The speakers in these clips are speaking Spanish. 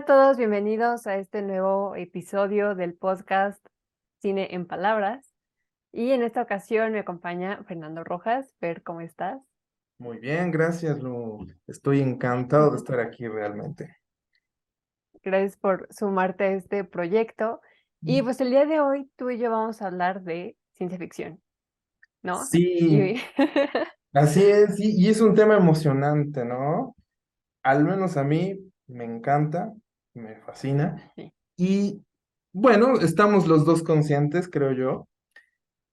a todos, bienvenidos a este nuevo episodio del podcast Cine en Palabras. Y en esta ocasión me acompaña Fernando Rojas. Fer, ¿cómo estás? Muy bien, gracias, Lu. Estoy encantado de estar aquí realmente. Gracias por sumarte a este proyecto. Y pues el día de hoy tú y yo vamos a hablar de ciencia ficción, ¿no? Sí, Y así es, y es un tema emocionante, ¿no? Al menos a mí me encanta, me fascina. sí, Y bueno, estamos los dos conscientes, creo yo,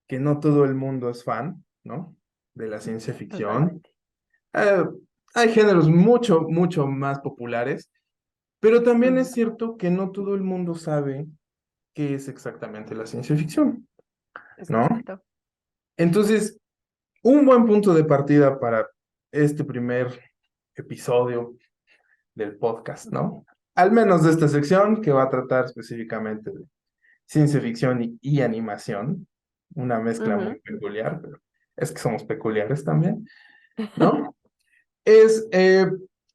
que no todo el mundo es fan, ¿no? De la ciencia ficción. totalmente. Eh, Hay géneros mucho, mucho más populares, pero también Ujú, es cierto que no todo el mundo sabe qué es exactamente la ciencia ficción, es ¿no? correcto. Entonces, un buen punto de partida para este primer episodio del podcast, ¿no? Al menos de esta sección que va a tratar específicamente de ciencia ficción y animación, una mezcla Ujú, muy peculiar, pero es que somos peculiares también, ¿no? Es,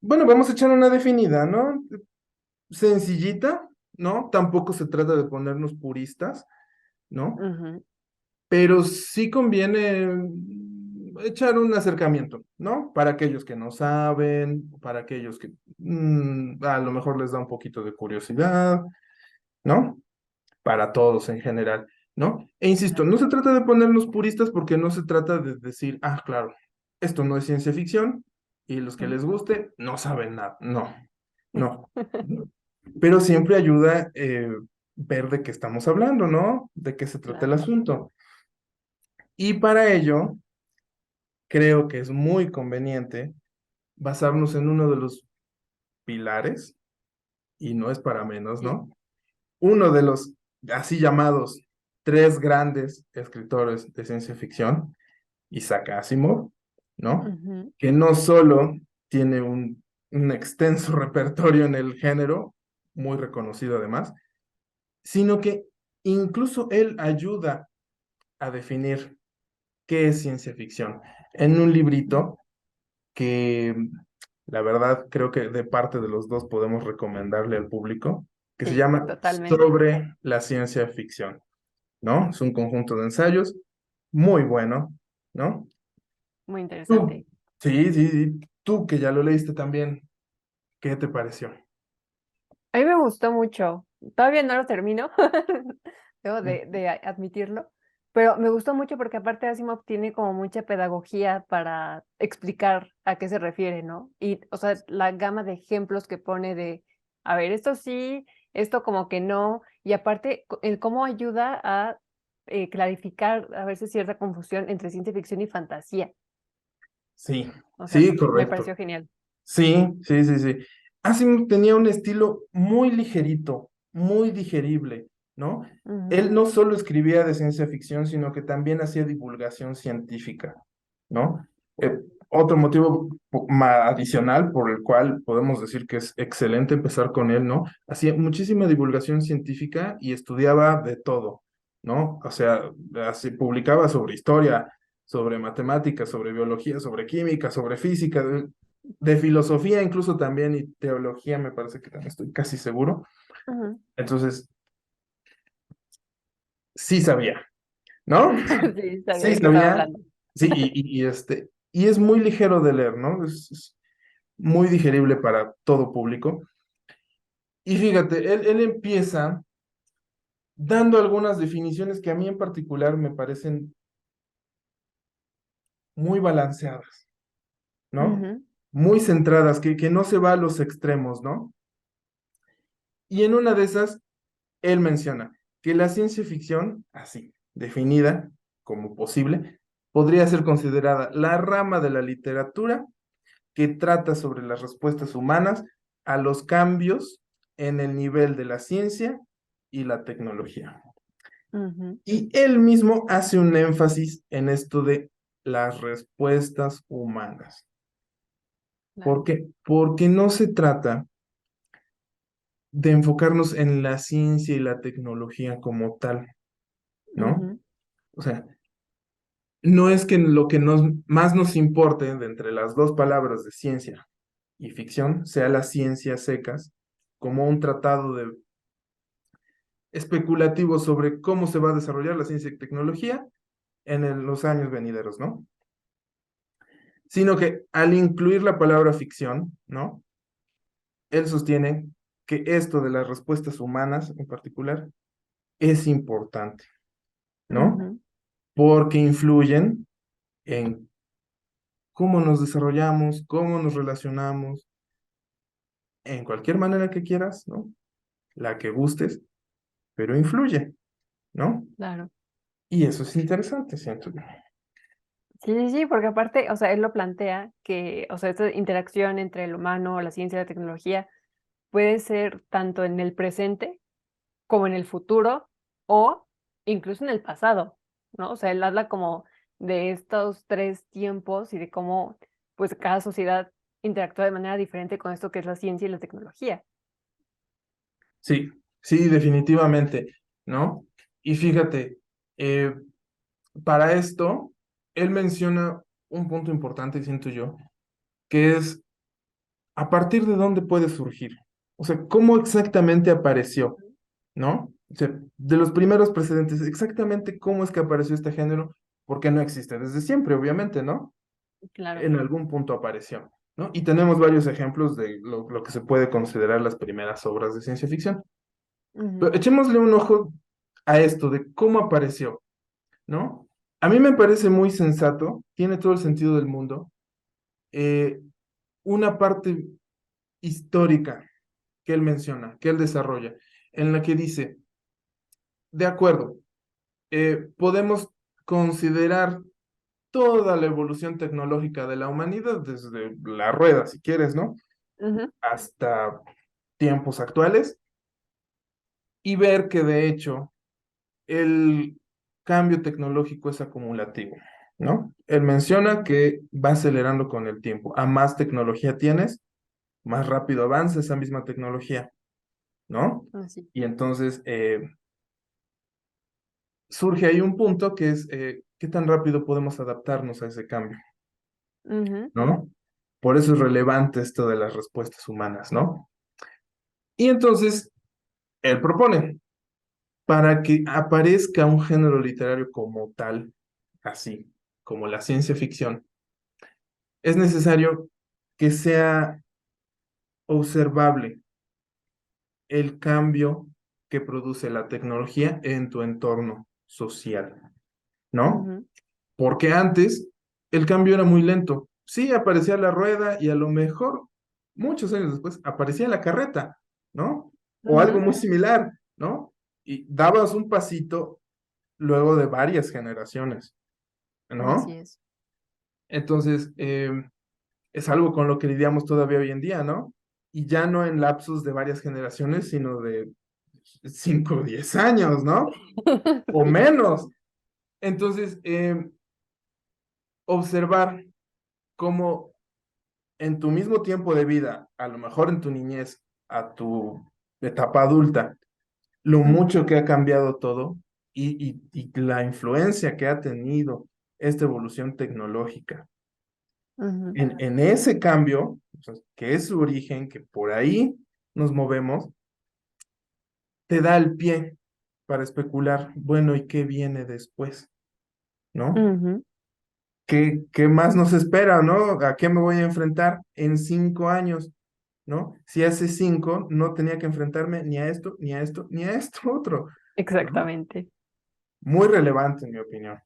bueno, vamos a echar una definida, ¿no? Sencillita, ¿no? Tampoco se trata de ponernos puristas, ¿no? ujú, Pero sí conviene echar un acercamiento, ¿no? Para aquellos que no saben, para aquellos que a lo mejor les da un poquito de curiosidad, ¿no? Para todos en general, ¿no? E insisto, no claro. se trata de ponernos puristas porque no se trata de decir, ah, claro, esto no es ciencia ficción y los que Ujú. les guste no saben nada, no, no. Pero siempre ayuda ver de qué estamos hablando, ¿no? De qué se trata el Claro. asunto. Y para ello, creo que es muy conveniente basarnos en uno de los pilares, y no es para menos, Sí. ¿no? Uno de los así llamados tres grandes escritores de ciencia ficción, Isaac Asimov, ¿no? Ujú, Que no solo tiene un extenso repertorio en el género, muy reconocido además, sino que incluso él ayuda a definir qué es ciencia ficción en un ujú. librito que la verdad creo que de parte de los dos podemos recomendarle al público, que se Sí, llama totalmente. Sobre la ciencia ficción, ¿no? Es un conjunto de ensayos muy bueno, ¿no? Muy Tú, interesante. sí, sí, sí, tú que ya lo leíste también, ¿qué te pareció? A mí me gustó mucho. Todavía no lo termino, debo Mm. de admitirlo, pero me gustó mucho porque aparte Asimov tiene como mucha pedagogía para explicar a qué se refiere, ¿no? Y, o sea, la gama de ejemplos que pone de, a ver, esto sí, esto como que no, y aparte el cómo ayuda a clarificar a veces cierta confusión entre ciencia ficción y fantasía. Sí, O sea, sí, me correcto. pareció genial. Sí, sí, sí, sí. Asimov tenía un estilo muy ligerito, muy digerible, ¿no? Ujú, Él no solo escribía de ciencia ficción, sino que también hacía divulgación científica, ¿no? Otro motivo adicional por el cual podemos decir que es excelente empezar con él, ¿no? Hacía muchísima divulgación científica y estudiaba de todo, ¿no? O sea, así publicaba sobre historia, sobre matemáticas, sobre biología, sobre química, sobre física, de filosofía incluso también y teología, me parece que también estoy casi seguro. ujú. Entonces, sí sabía, ¿no? Sí, sabía Sí de qué estaba sabía, hablando. sí, y es muy ligero de leer, ¿no? Es muy digerible para todo público. Y fíjate, él empieza dando algunas definiciones que a mí en particular me parecen muy balanceadas, ¿no? Ujú, Muy centradas, que no se va a los extremos, ¿no? Y en una de esas él menciona que la ciencia ficción, así, definida como posible, podría ser considerada la rama de la literatura que trata sobre las respuestas humanas a los cambios en el nivel de la ciencia y la tecnología. ujú. Y él mismo hace un énfasis en esto de las respuestas humanas. ¿Por Claro. qué? Porque no se trata de enfocarnos en la ciencia y la tecnología como tal, ¿no? Ujú, O sea, no es que lo que más nos importe de entre las dos palabras de ciencia y ficción sea la ciencia secas, como un tratado de especulativo sobre cómo se va a desarrollar la ciencia y tecnología en los años venideros, ¿no? Sino que al incluir la palabra ficción, ¿no? Él sostiene que esto de las respuestas humanas en particular es importante, ¿no? Ujú. Porque influyen en cómo nos desarrollamos, cómo nos relacionamos, en cualquier manera que quieras, ¿no? La que gustes, pero influye, ¿no? Claro. Y eso es interesante, siento yo. Sí, sí, sí, porque aparte, o sea, él lo plantea que, o sea, esta interacción entre el humano, la ciencia y la tecnología puede ser tanto en el presente como en el futuro o incluso en el pasado, ¿no? O sea, él habla como de estos tres tiempos y de cómo, pues, cada sociedad interactúa de manera diferente con esto que es la ciencia y la tecnología. Sí, sí, definitivamente, ¿no? Y fíjate, eh, para esto, él menciona un punto importante, siento yo, que es a partir de dónde puede surgir. O sea, cómo exactamente apareció, ¿no? O sea, de los primeros precedentes, exactamente cómo es que apareció este género, porque no existe desde siempre, obviamente, ¿no? Claro. En algún punto apareció, ¿no? Y tenemos varios ejemplos de lo que se puede considerar las primeras obras de ciencia ficción. Ujú, Pero echémosle un ojo a esto de cómo apareció, ¿no? A mí me parece muy sensato, tiene todo el sentido del mundo, eh, una parte histórica que él menciona, que él desarrolla, en la que dice, de acuerdo, podemos considerar toda la evolución tecnológica de la humanidad, desde la rueda, si quieres, ¿no? ujú, Hasta tiempos actuales, y ver que de hecho el cambio tecnológico es acumulativo, ¿no? Él menciona que va acelerando con el tiempo. A más tecnología tienes, más rápido avanza esa misma tecnología, ¿no? así. Y entonces surge ahí un punto que es qué tan rápido podemos adaptarnos a ese cambio, Ujú, ¿no? Por eso es relevante esto de las respuestas humanas, ¿no? Y entonces él propone, para que aparezca un género literario como tal, así, como la ciencia ficción, es necesario que sea observable el cambio que produce la tecnología en tu entorno social, ¿no? ujú, Porque antes el cambio era muy lento. Sí, aparecía la rueda y a lo mejor muchos años después aparecía la carreta, ¿no? O algo ujú, muy similar, ¿no? Y dabas un pasito luego de varias generaciones, así ¿no? es. Entonces, es algo con lo que lidiamos todavía hoy en día, ¿no? Y ya no en lapsos de varias generaciones, sino de 5 o 10 años, ¿no? O Sí. menos. Entonces, observar cómo en tu mismo tiempo de vida, a lo mejor en tu niñez, a tu etapa adulta, lo Ujú, mucho que ha cambiado todo y la influencia que ha tenido esta evolución tecnológica ujú, en ese cambio, o sea, que es su origen, que por ahí nos movemos, te da el pie para especular, bueno, ¿y qué viene después? ¿No? ujú, ¿Qué más nos espera, ¿no? ¿A qué me voy a enfrentar en 5 años? ¿No? Si hace 5 no tenía que enfrentarme ni a esto, ni a esto, ni a esto otro, ¿no? exactamente. Muy relevante, en mi opinión.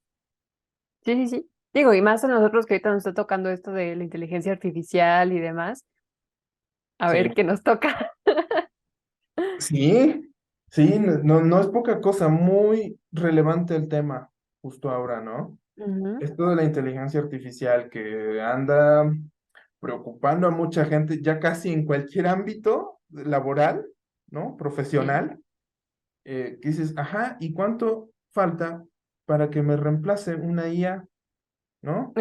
Sí, sí, sí. Digo, y más a nosotros que ahorita nos está tocando esto de la inteligencia artificial y demás, a ver Sí, qué nos toca. sí, sí, no, no es poca cosa, muy relevante el tema justo ahora, ¿no? Ujú, Esto de la inteligencia artificial que anda preocupando a mucha gente ya casi en cualquier ámbito laboral, ¿no? sí, Profesional, que dices, ajá, ¿y cuánto falta para que me reemplace una IA, ¿no?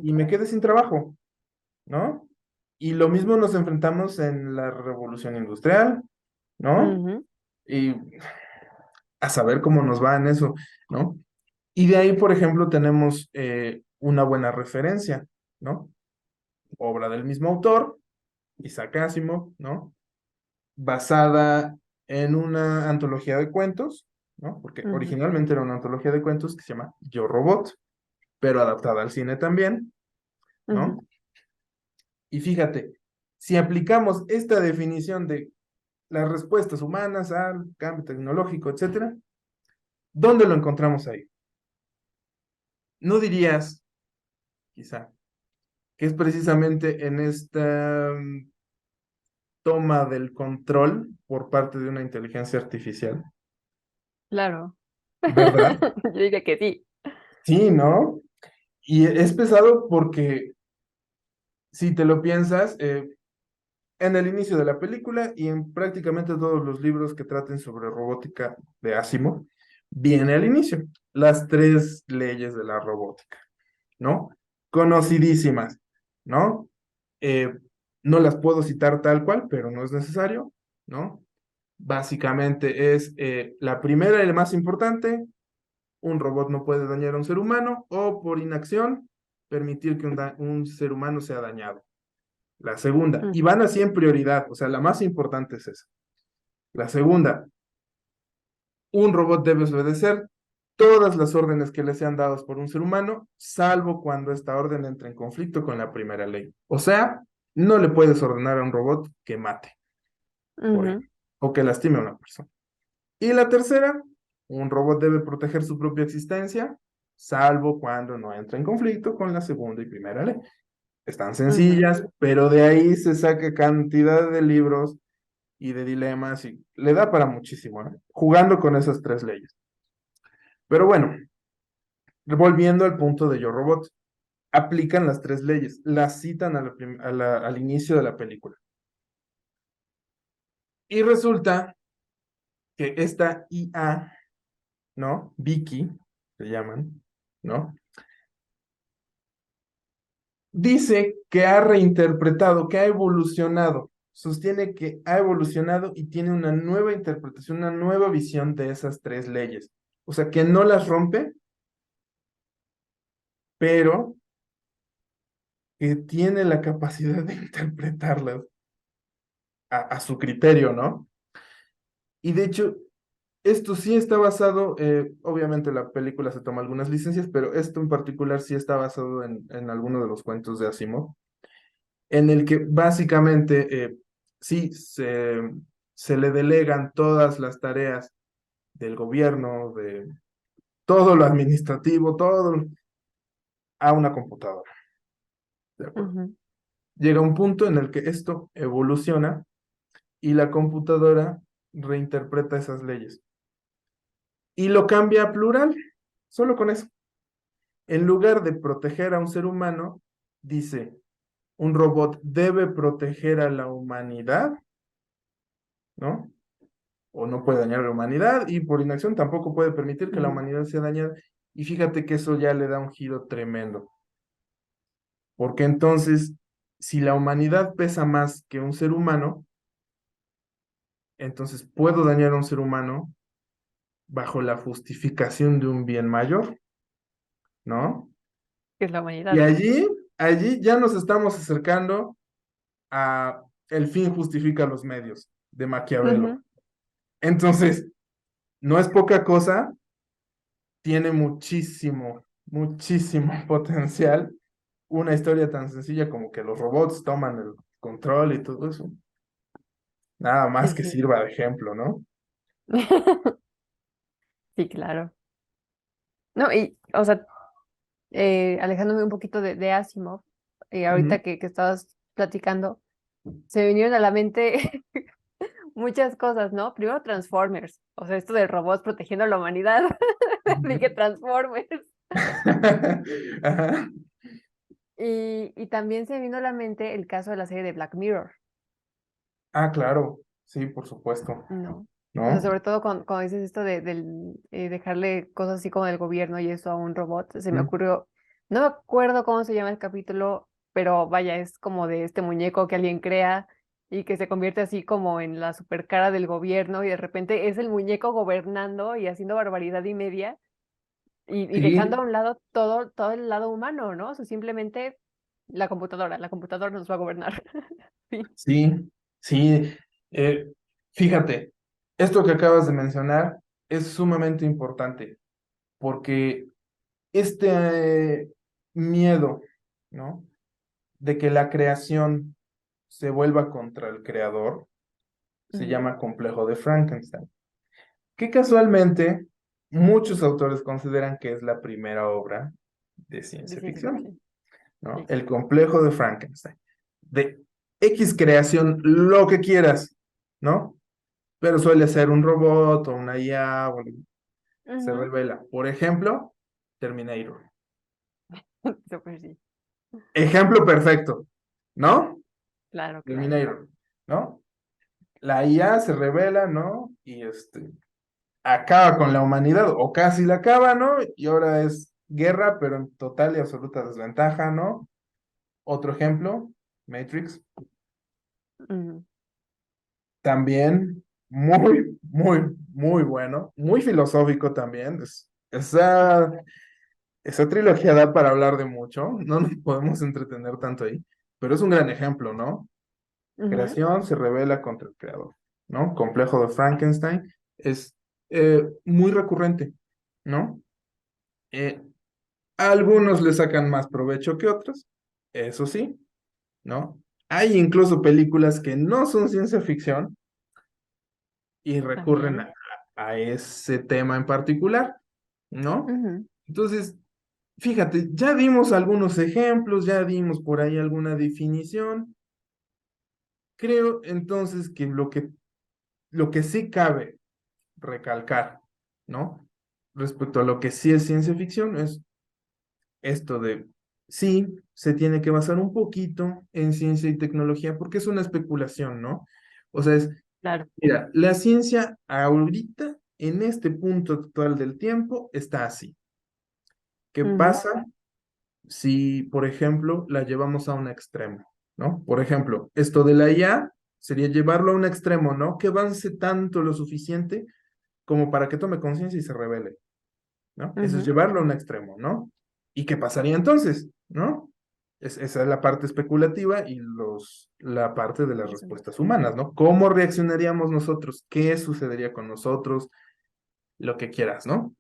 Y exactamente. me quede sin trabajo, ¿no? Y lo mismo nos enfrentamos en la revolución industrial, ¿no? Ujú, Y a saber cómo nos va en eso, ¿no? Y de ahí, por ejemplo, tenemos una buena referencia, ¿no? Obra del mismo autor, Isaac Asimov, ¿no? basada en una antología de cuentos, ¿no? Porque Ujú, originalmente era una antología de cuentos que se llama Yo Robot, pero adaptada al cine también, ¿no? ujú. Y fíjate, si aplicamos esta definición de las respuestas humanas al cambio tecnológico, etcétera, ¿dónde lo encontramos ahí? ¿No dirías, quizá, que es precisamente en esta toma del control por parte de una inteligencia artificial? Claro. ¿Verdad? Yo diría que sí. Sí, ¿no? Y es pesado porque, si te lo piensas, en el inicio de la película y en prácticamente todos los libros que traten sobre robótica de Asimov, viene al inicio las tres leyes de la robótica, ¿no? Conocidísimas, ¿no? Eh, no las puedo citar tal cual, pero no es necesario, ¿no? Básicamente es la primera y la más importante: un robot no puede dañar a un ser humano o por inacción permitir que un ser humano sea dañado. La segunda, y Ujú, van así en prioridad, o sea, la más importante es esa. La segunda, un robot debe obedecer todas las órdenes que le sean dadas por un ser humano, salvo cuando esta orden entre en conflicto con la primera ley. O sea, no le puedes ordenar a un robot que mate, por ujú, ejemplo, o que lastime a una persona. Y la tercera, un robot debe proteger su propia existencia, salvo cuando no entra en conflicto con la segunda y primera ley. Están ujú. sencillas, pero de ahí se saca cantidad de libros y de dilemas y le da para muchísimo, ¿eh? Jugando con esas tres leyes. Pero bueno, volviendo al punto de Yo Robot, aplican las tres leyes, las citan al inicio de la película. Y resulta que esta IA, ¿no? Vicky, se llaman, ¿no? Dice que ha reinterpretado, que ha evolucionado, sostiene que ha evolucionado y tiene una nueva interpretación, una nueva visión de esas tres leyes. O sea, que no las rompe, pero que tiene la capacidad de interpretarlas a su criterio, ¿no? Y de hecho, esto sí está basado, obviamente la película se toma algunas licencias, pero esto en particular sí está basado en alguno de los cuentos de Asimov, en el que básicamente sí se le delegan todas las tareas del gobierno, de todo lo administrativo, todo a una computadora, ¿de acuerdo? Ujú, Llega un punto en el que esto evoluciona y la computadora reinterpreta esas leyes y lo cambia a plural, solo con eso. En lugar de proteger a un ser humano, dice, un robot debe proteger a la humanidad, ¿no? O no puede dañar a la humanidad y por inacción tampoco puede permitir que la ujú. humanidad sea dañada. Y fíjate que eso ya le da un giro tremendo, porque entonces, si la humanidad pesa más que un ser humano, entonces puedo dañar a un ser humano bajo la justificación de un bien mayor, ¿no? Que es la Y humanidad. allí ya nos estamos acercando a el fin justifica los medios de Maquiavelo. Ujú, Entonces, no es poca cosa, tiene muchísimo, muchísimo potencial una historia tan sencilla como que los robots toman el control y todo eso. Nada más sí, que sí. sirva de ejemplo, ¿no? Sí, claro. No, y, o sea, alejándome un poquito de Asimov, Ujú. ahorita que estabas platicando, se me vinieron a la mente muchas cosas, ¿no? Primero Transformers, o sea, esto de robots protegiendo a la humanidad. Dije Ujú. Transformers. Ajá. Y también se me vino a la mente el caso de la serie de Black Mirror, Ah, claro, sí, por supuesto, ¿no? O sea, ¿no? sobre todo cuando dices esto del dejarle cosas así como del gobierno y eso a un robot, se me Ujú. ocurrió, no me acuerdo cómo se llama el capítulo, pero vaya, es como de este muñeco que alguien crea y que se convierte así como en la super cara del gobierno y de repente es el muñeco gobernando y haciendo barbaridad y media y dejando Sí, a un lado todo el lado humano, ¿no? O sea, simplemente la computadora nos va a gobernar. Sí. sí, sí. Fíjate, esto que acabas de mencionar es sumamente importante porque este miedo, ¿no? De que la creación se vuelva contra el creador se Ujú. llama complejo de Frankenstein, que casualmente muchos autores consideran que es la primera obra de De ciencia ciencia ficción, ficción. ¿no? Sí. El complejo de Frankenstein, de X creación, lo que quieras, ¿no? Pero suele ser un robot o una IA, o se Ujú. revela. Por ejemplo, Terminator. Súper sí. Ejemplo perfecto, ¿no? Claro, claro. Terminator, ¿no? La IA se revela, ¿no? Y acaba con la humanidad, o casi la acaba, ¿no? Y ahora es guerra, pero en total y absoluta desventaja, ¿no? Otro ejemplo, Matrix, Ujú. también muy bueno, muy filosófico también. Esa trilogía da para hablar de mucho, no nos podemos entretener tanto ahí, pero es un gran ejemplo, ¿no? Ujú. Creación se revela contra el creador, ¿no? Complejo de Frankenstein es muy recurrente, ¿no? Eh, Algunos le sacan más provecho que otros, eso sí, ¿no? Hay incluso películas que no son ciencia ficción y recurren También. a ese tema en particular, ¿no? Ujú. Entonces, fíjate, ya dimos algunos ejemplos, ya dimos por ahí alguna definición. Creo entonces que lo que sí cabe recalcar, ¿no? Respecto a lo que sí es ciencia ficción, es esto de, sí, se tiene que basar un poquito en ciencia y tecnología porque es una especulación, ¿no? O sea, Claro. mira, la ciencia ahorita, en este punto actual del tiempo, está así. ¿Qué Ujú. pasa si, por ejemplo, la llevamos a un extremo, ¿no? Por ejemplo, esto de la IA sería llevarlo a un extremo, ¿no? Que avance tanto lo suficiente como para que tome conciencia y se revele, ¿no? Eso es Ujú. llevarlo a un extremo, ¿no? ¿Y qué pasaría entonces, ¿no? Esa es la parte especulativa y la parte de las Ujú. respuestas humanas, ¿no? ¿Cómo reaccionaríamos nosotros? ¿Qué sucedería con nosotros? Lo que quieras, ¿no?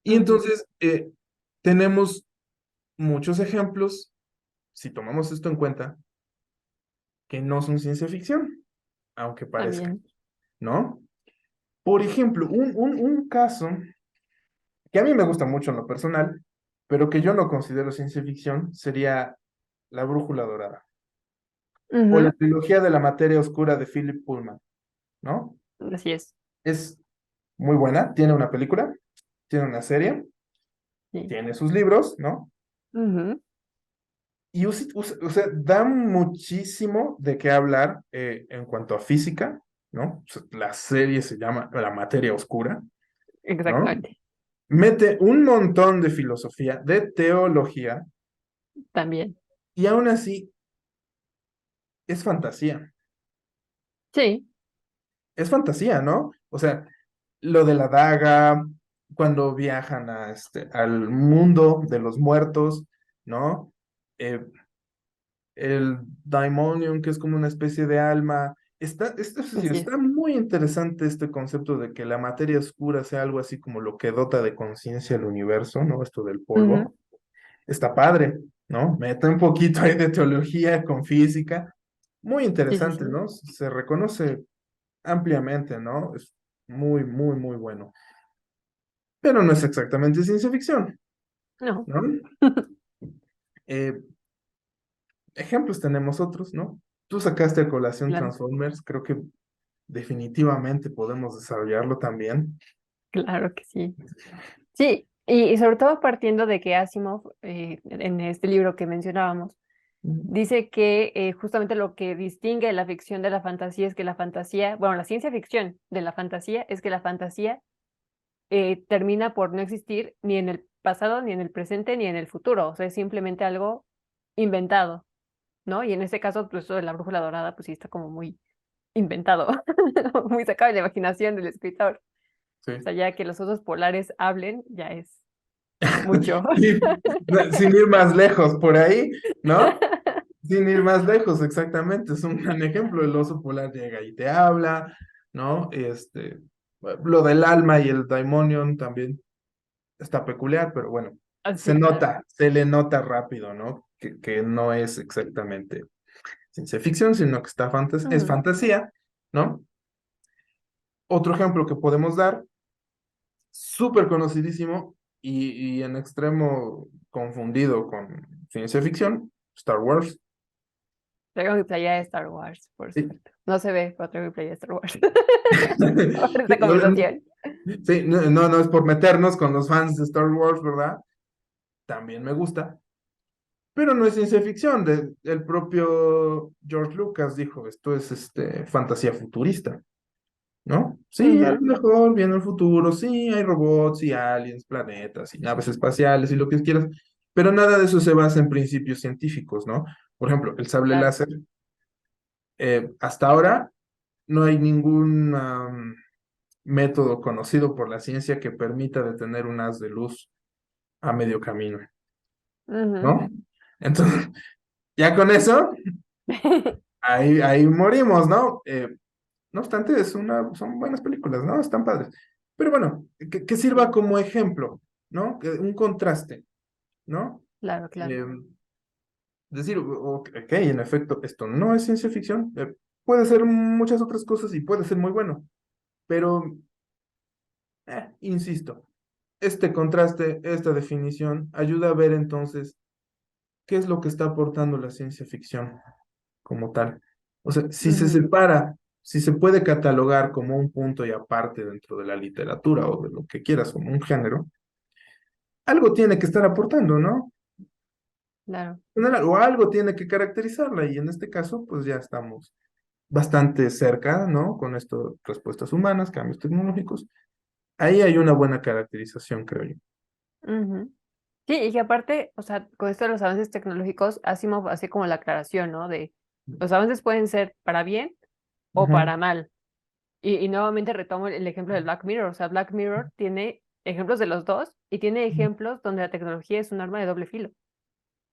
Y Ujú. entonces tenemos muchos ejemplos, si tomamos esto en cuenta, que no son ciencia ficción, aunque parezcan, También. ¿no? Por ejemplo, un caso que a mí me gusta mucho en lo personal, pero que yo no considero ciencia ficción, sería La Brújula Dorada o la Ujú. trilogía de la materia oscura de Philip Pullman, ¿no? Así es. Es muy buena, tiene una película, tiene una serie, Sí. tiene sus libros, ¿no? Ujú. Y o sea, da muchísimo de qué hablar en cuanto a física, ¿no? O sea, la serie se llama La Materia Oscura, ¿no? Exactamente. Mete un montón de filosofía, de teología, También. y aún así es fantasía. Sí. Es fantasía, ¿no? O sea, lo de la daga, cuando viajan al mundo de los muertos, ¿no? Eh, el daimonium, que es como una especie de alma. Sí, Así está es. muy interesante este concepto de que la materia oscura sea algo así como lo que dota de conciencia el universo, ¿no? Esto del Ujú. polvo. Está padre, ¿no? Mete un poquito ahí de teología con física. Muy Sí, sí, interesante, sí. ¿no? Se reconoce ampliamente, ¿no? Es muy bueno. Pero no es exactamente ciencia ficción, No. ¿no? Eh, Ejemplos tenemos otros, ¿no? Tú sacaste a colación Claro. Transformers, creo que definitivamente podemos desarrollarlo también. Claro que sí. Sí, y sobre todo partiendo de que Asimov, en este libro que mencionábamos, Mm. dice que justamente lo que distingue la ficción de la fantasía es que la fantasía, bueno, la ciencia ficción de la fantasía es que la fantasía termina por no existir ni en el pasado, ni en el presente, ni en el futuro. O sea, es simplemente algo inventado, ¿no? Y en este caso, pues eso de la brújula dorada, pues sí está como muy inventado, muy sacado de la imaginación del escritor. O Sí. sea, ya que los osos polares hablen, ya es mucho. Sí, no, sin ir más lejos, por ahí, ¿no? Sin ir más lejos, exactamente. Es un gran ejemplo. El oso polar llega y te habla, ¿no? Lo del alma y el daimonion también está peculiar, pero bueno, Así, claro. se le nota rápido, ¿no? Que no es exactamente ciencia ficción, sino que es Ujú. fantasía, ¿no? Otro ejemplo que podemos dar, súper conocidísimo y en extremo confundido con ciencia ficción, Star Wars. Traigo mi playa de Star Wars, por Sí. cierto. No se ve, pero traigo mi playa de Star Wars. Por Sí, esta conversación. sí, no es por meternos con los fans de Star Wars, ¿verdad? También me gusta, pero no es ciencia ficción. El propio George Lucas dijo, esto es fantasía futurista, ¿no? Sí, a lo Ujú. mejor viene el futuro, sí, hay robots y aliens, planetas y naves espaciales y lo que quieras, pero nada de eso se basa en principios científicos, ¿no? Por ejemplo, el sable Claro. láser, hasta ahora no hay ningún método conocido por la ciencia que permita detener un haz de luz a medio camino, Ujú. ¿no? Entonces, ya con eso, ahí morimos, ¿no? No obstante, son buenas películas, ¿no? Están padres. Pero bueno, que sirva Sí, como ejemplo, ¿no? Un contraste, ¿no? claro, claro. Eh, decir, ok, en efecto, esto no es ciencia ficción, puede ser muchas otras cosas y puede ser muy bueno, pero, insisto, este contraste, esta definición, ayuda a ver entonces qué es lo que está aportando la ciencia ficción como tal. O sea, si se Ujú. separa, si se puede catalogar como un punto y aparte dentro de la literatura o de lo que quieras, como un género, algo tiene que estar aportando, ¿no? Claro. O algo tiene que caracterizarla y en este caso, pues ya estamos bastante cerca, ¿no? Con esto, respuestas humanas, cambios tecnológicos. Ahí hay una buena caracterización, creo yo. Ujú. Sí, y que aparte, o sea, con esto de los avances tecnológicos, hacemos así como la aclaración, ¿no? De los avances pueden ser para bien o Ujú. para mal. Y nuevamente retomo el ejemplo de Black Mirror. O sea, Black Mirror tiene ejemplos de los dos y tiene ejemplos donde la tecnología es un arma de doble filo.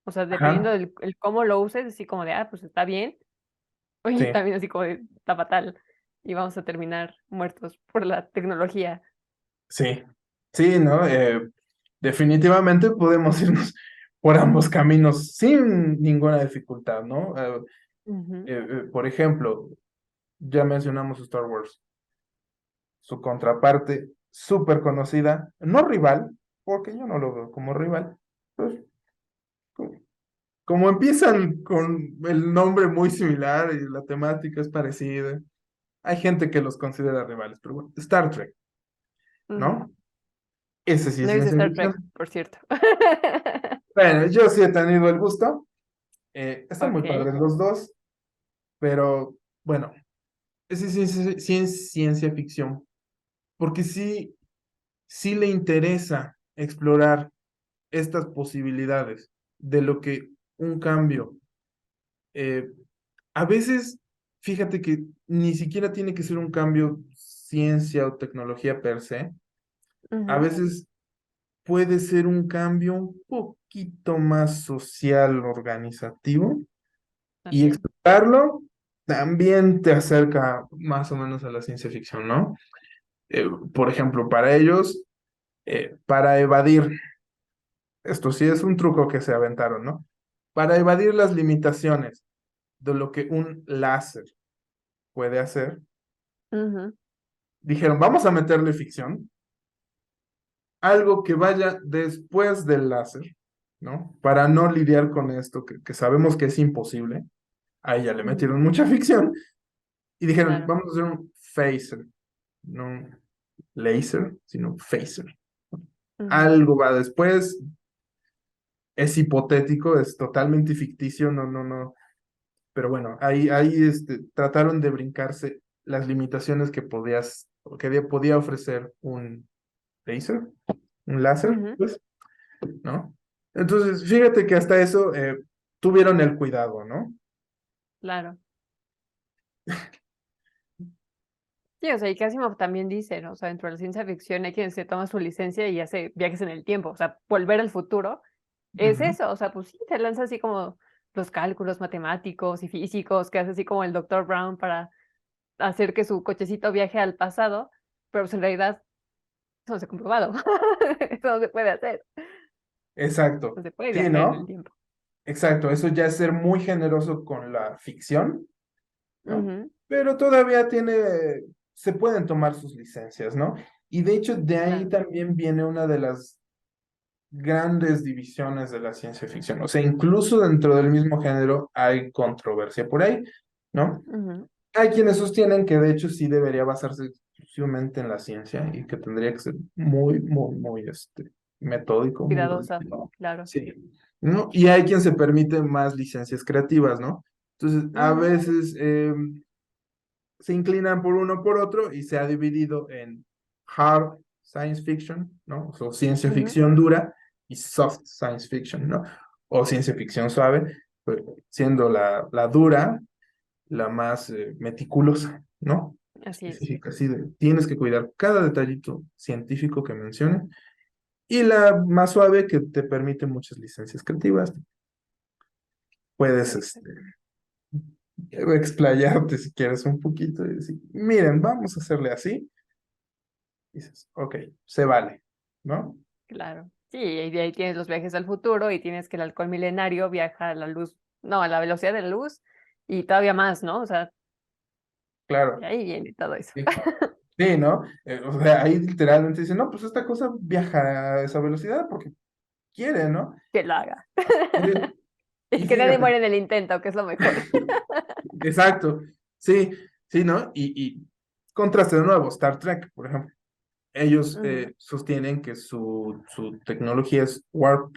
O sea, dependiendo Ajá, del el cómo lo uses, así como de, pues está bien, oye, sí, también así como de, está fatal y vamos a terminar muertos por la tecnología. sí, sí, ¿no? Definitivamente podemos irnos por ambos caminos sin ninguna dificultad, ¿no? Ujú. Por ejemplo, ya mencionamos Star Wars, su contraparte súper conocida, no rival, porque yo no lo veo como rival, pues como, como empiezan con el nombre muy similar y la temática es parecida, hay gente que los considera rivales, pero bueno, Star Trek, Ujú. ¿no? Ese sí No es he visto ciencia Star Trek, ficción. por cierto. Bueno, yo sí he tenido el gusto, están muy Ok. padres los dos, pero bueno, ese sí es ciencia ficción, porque sí le interesa explorar estas posibilidades de lo que un cambio, eh, a veces, fíjate que ni siquiera tiene que ser un cambio ciencia o tecnología per se, a Ujú. veces puede ser un cambio un poquito más social, organizativo, y También. explorarlo también te acerca más o menos a la ciencia ficción, ¿no? Por ejemplo, para ellos, para evadir, esto sí es un truco que se aventaron, ¿no? Para evadir las limitaciones de lo que un láser puede hacer, Ujú. dijeron, vamos a meterle ficción, algo que vaya después del láser, ¿no? Para no lidiar con esto, que sabemos que es imposible. A ella le Ujú. metieron mucha ficción y dijeron, Claro. vamos a hacer un phaser, no un laser, sino un phaser. Ujú. Algo va después, es hipotético, es totalmente ficticio, no. Pero bueno, ahí trataron de brincarse las limitaciones podía ofrecer un laser, un láser, Ujú. pues, ¿no? Entonces, fíjate que hasta eso tuvieron el cuidado, ¿no? Claro. Sí, o sea, y que Asimov también dice, ¿no? O sea, dentro de la ciencia ficción hay quien se toma su licencia y hace viajes en el tiempo. O sea, volver al futuro es Ujú. eso. O sea, pues sí, te lanza así como los cálculos matemáticos y físicos que hace así como el Doctor Brown para hacer que su cochecito viaje al pasado, pero pues en realidad eso no se ha comprobado. Eso no se puede hacer, Exacto. no se puede Sí, viajar en el ¿no? tiempo. Exacto. Eso ya es ser muy generoso con la ficción, ¿no? Ujú, Pero todavía se pueden tomar sus licencias, ¿no? Y de hecho, de ahí claro. también viene una de las grandes divisiones de la ciencia ficción. O sea, incluso dentro del mismo género hay controversia por ahí, ¿no? Ujú, Hay quienes sostienen que de hecho sí debería basarse exclusivamente en la ciencia y que tendría que ser muy, muy, muy metódico, muy cuidadosa, rigoroso. claro. Sí, ¿no? Y hay quien se permite más licencias creativas, ¿no? Entonces, a Ujú, veces se inclinan por uno o por otro y se ha dividido en hard science fiction, ¿no? O ciencia ujú, ficción dura y soft science fiction, ¿no? O ciencia ficción suave, pues, siendo la dura la más meticulosa, ¿no? así es. Específica, así de, tienes que cuidar cada detallito científico que mencione, y la más suave que te permite muchas licencias creativas. Puedes Exacto. explayarte si quieres un poquito y decir, miren, vamos a hacerle así. Y dices, ok, se vale, ¿no? Claro. Sí, y de ahí tienes los viajes al futuro y tienes que el halcón milenario viaja a la luz, no, a la velocidad de la luz y todavía más, ¿no? O sea, de Claro. ahí viene todo eso. Sí, sí, ¿no? O sea, ahí literalmente dicen, no, pues esta cosa viaja a esa velocidad porque quiere, ¿no? Que lo haga. Y, Y y que nadie fíjate, muere en el intento, que es lo mejor. exacto, sí, sí, ¿no? Y contraste de nuevo, Star Trek, por ejemplo. Ellos Ujú, sostienen que su tecnología es warp,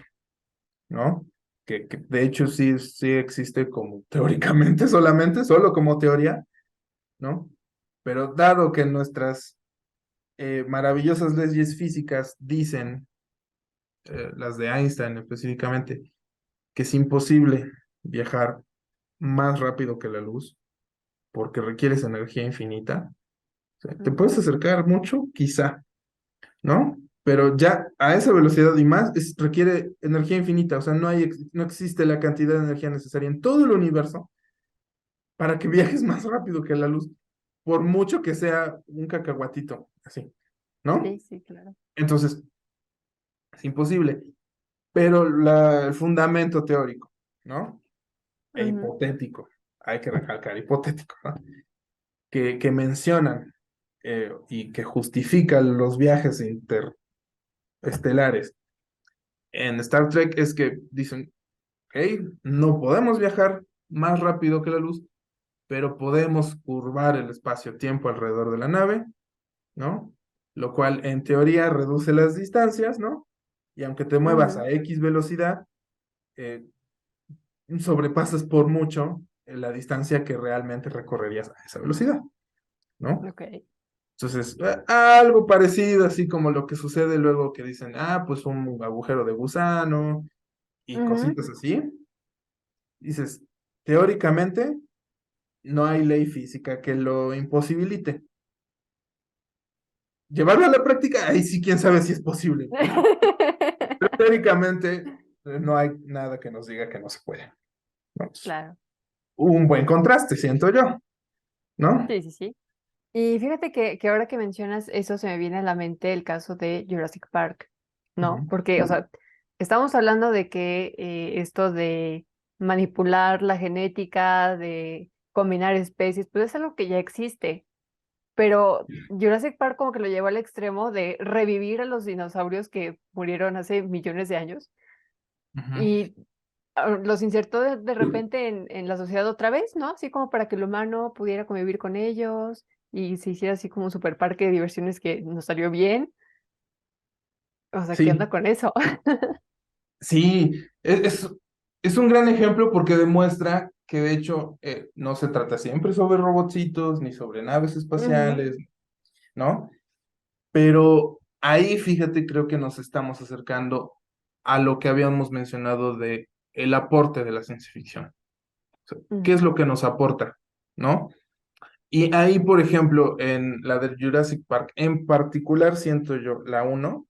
¿no? Que de hecho sí, sí existe como teóricamente solamente, solo como teoría, ¿no? Pero dado que nuestras maravillosas leyes físicas dicen, las de Einstein específicamente, que es imposible viajar más rápido que la luz porque requieres energía infinita. O sea, te ujú, puedes acercar mucho, quizá, ¿no? Pero ya a esa velocidad y más requiere energía infinita, o sea, no existe la cantidad de energía necesaria en todo el universo para que viajes más rápido que la luz, por mucho que sea un cacahuatito, así, ¿no? sí, sí, claro. Entonces, es imposible, pero el fundamento teórico, ¿no? E Ujú, hipotético, hay que recalcar, hipotético, ¿no? Que mencionan y que justifican los viajes interestelares en Star Trek es que dicen, ok, no podemos viajar más rápido que la luz, pero podemos curvar el espacio-tiempo alrededor de la nave, ¿no? Lo cual en teoría reduce las distancias, ¿no? Y aunque te muevas ujú, a X velocidad, eh, sobrepasas por mucho la distancia que realmente recorrerías a esa velocidad, ¿no? ok. Entonces, algo parecido, así como lo que sucede luego que dicen, ah, pues un agujero de gusano y Ujú. cositas así. Dices, teóricamente no hay ley física que lo imposibilite. Llevarlo a la práctica, ahí sí, quién sabe si es posible. Pero teóricamente no hay nada que nos diga que no se puede. Vamos. Claro. Un buen contraste, siento yo, ¿no? Sí, sí, sí. Y fíjate que ahora que mencionas eso, se me viene a la mente el caso de Jurassic Park, ¿no? Ujú. Porque, o sea, estamos hablando de que esto de manipular la genética, de combinar especies, pues es algo que ya existe. Pero Jurassic Park como que lo llevó al extremo de revivir a los dinosaurios que murieron hace millones de años Ujú. y los insertó de repente en la sociedad otra vez, ¿no? Así como para que el humano pudiera convivir con ellos y se hiciera así como un super parque de diversiones que nos salió bien. O sea, ¿qué onda Sí, con eso? sí, es un gran ejemplo porque demuestra que de hecho no se trata siempre sobre robotcitos ni sobre naves Ujú, espaciales, ¿no? Pero ahí, fíjate, creo que nos estamos acercando a lo que habíamos mencionado de el aporte de la ciencia ficción. O sea, ¿qué es ujú, lo que nos aporta? ¿No? Y ahí, por ejemplo, en la de Jurassic Park, en particular siento yo la uno,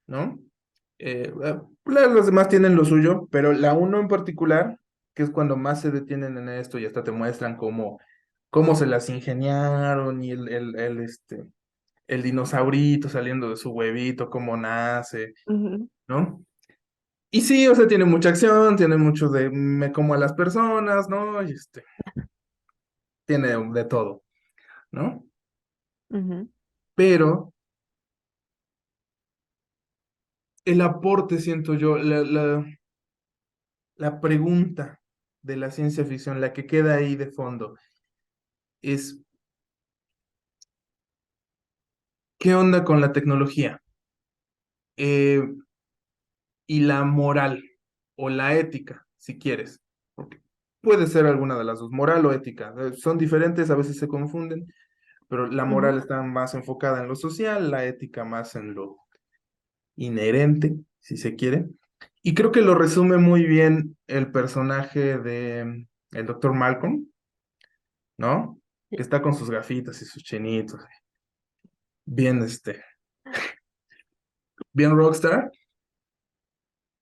¿no? Los demás tienen lo suyo, pero la uno en particular, que es cuando más se detienen en esto y hasta te muestran cómo cómo se las ingeniaron y el dinosaurito saliendo de su huevito, cómo nace, Ujú, ¿no? Y sí, o sea, tiene mucha acción, tiene mucho de me como a las personas, ¿no? Y tiene de todo, ¿no? ujú, Pero el aporte, siento yo, la pregunta de la ciencia ficción, la que queda ahí de fondo, es, ¿qué onda con la tecnología? Eh, y la moral o la ética, si quieres, porque puede ser alguna de las dos, moral o ética, son diferentes, a veces se confunden, pero la ujú. moral está más enfocada en lo social, la ética más en lo inherente, si se quiere. Y creo que lo resume muy bien el personaje de el doctor Malcolm, ¿no? Que Sí. está con sus gafitas y sus chinitos, bien, bien rockstar,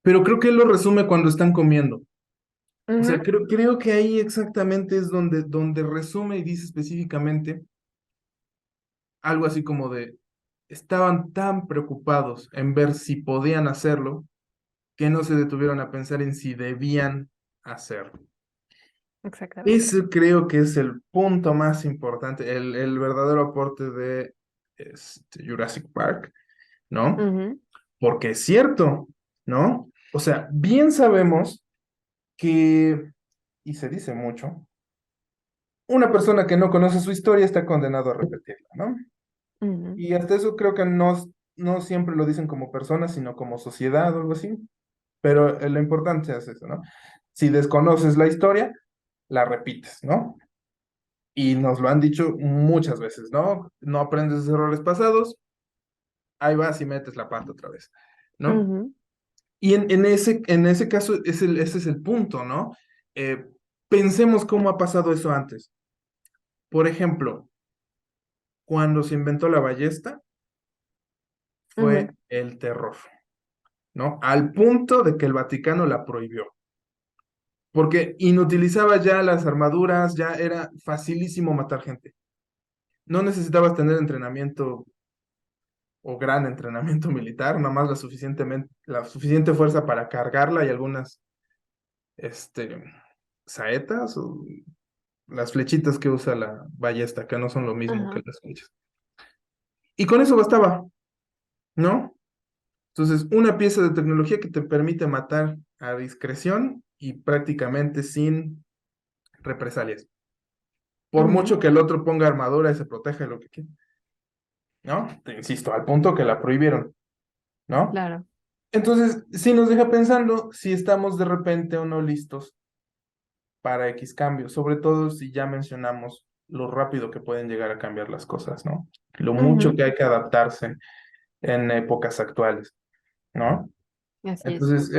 pero creo que él lo resume cuando están comiendo. O sea, Ujú, creo que ahí exactamente es donde resume y dice específicamente algo así como de, estaban tan preocupados en ver si podían hacerlo que no se detuvieron a pensar en si debían hacerlo. exactamente. Ese creo que es el punto más importante, el verdadero aporte de Jurassic Park, ¿no? Ujú, Porque es cierto, ¿no? O sea, bien sabemos que, y se dice mucho, una persona que no conoce su historia está condenado a repetirla, ¿no? ujú, Y hasta eso creo que no siempre lo dicen como personas, sino como sociedad o algo así, pero lo importante es eso, ¿no? Si desconoces la historia, la repites, ¿no? Y nos lo han dicho muchas veces, ¿no? No aprendes de errores pasados, ahí vas y metes la pata otra vez, ¿no? ujú, Y en ese caso ese es el punto, ¿no? Eh, Pensemos cómo ha pasado eso antes. Por ejemplo, cuando se inventó la ballesta, ujú. fue el terror, ¿no? Al punto de que el Vaticano la prohibió, porque inutilizaba ya las armaduras, ya era facilísimo matar gente. No necesitabas tener entrenamiento o gran entrenamiento militar, nada más la suficiente fuerza para cargarla y algunas, este, saetas o las flechitas que usa la ballesta, que no son lo mismo que Ajá. las flechas. Y con eso bastaba, ¿no? Entonces, una pieza de tecnología que te permite matar a discreción y prácticamente sin represalias. Por Ujú, mucho que el otro ponga armadura y se proteja lo que quiera, ¿no? Te insisto, al punto que la prohibieron, ¿no? claro. Entonces, sí nos deja pensando si estamos de repente o no listos para X cambios, sobre todo si ya mencionamos lo rápido que pueden llegar a cambiar las cosas, ¿no? Lo mucho Ujú, que hay que adaptarse en épocas actuales, ¿no? así es. Entonces,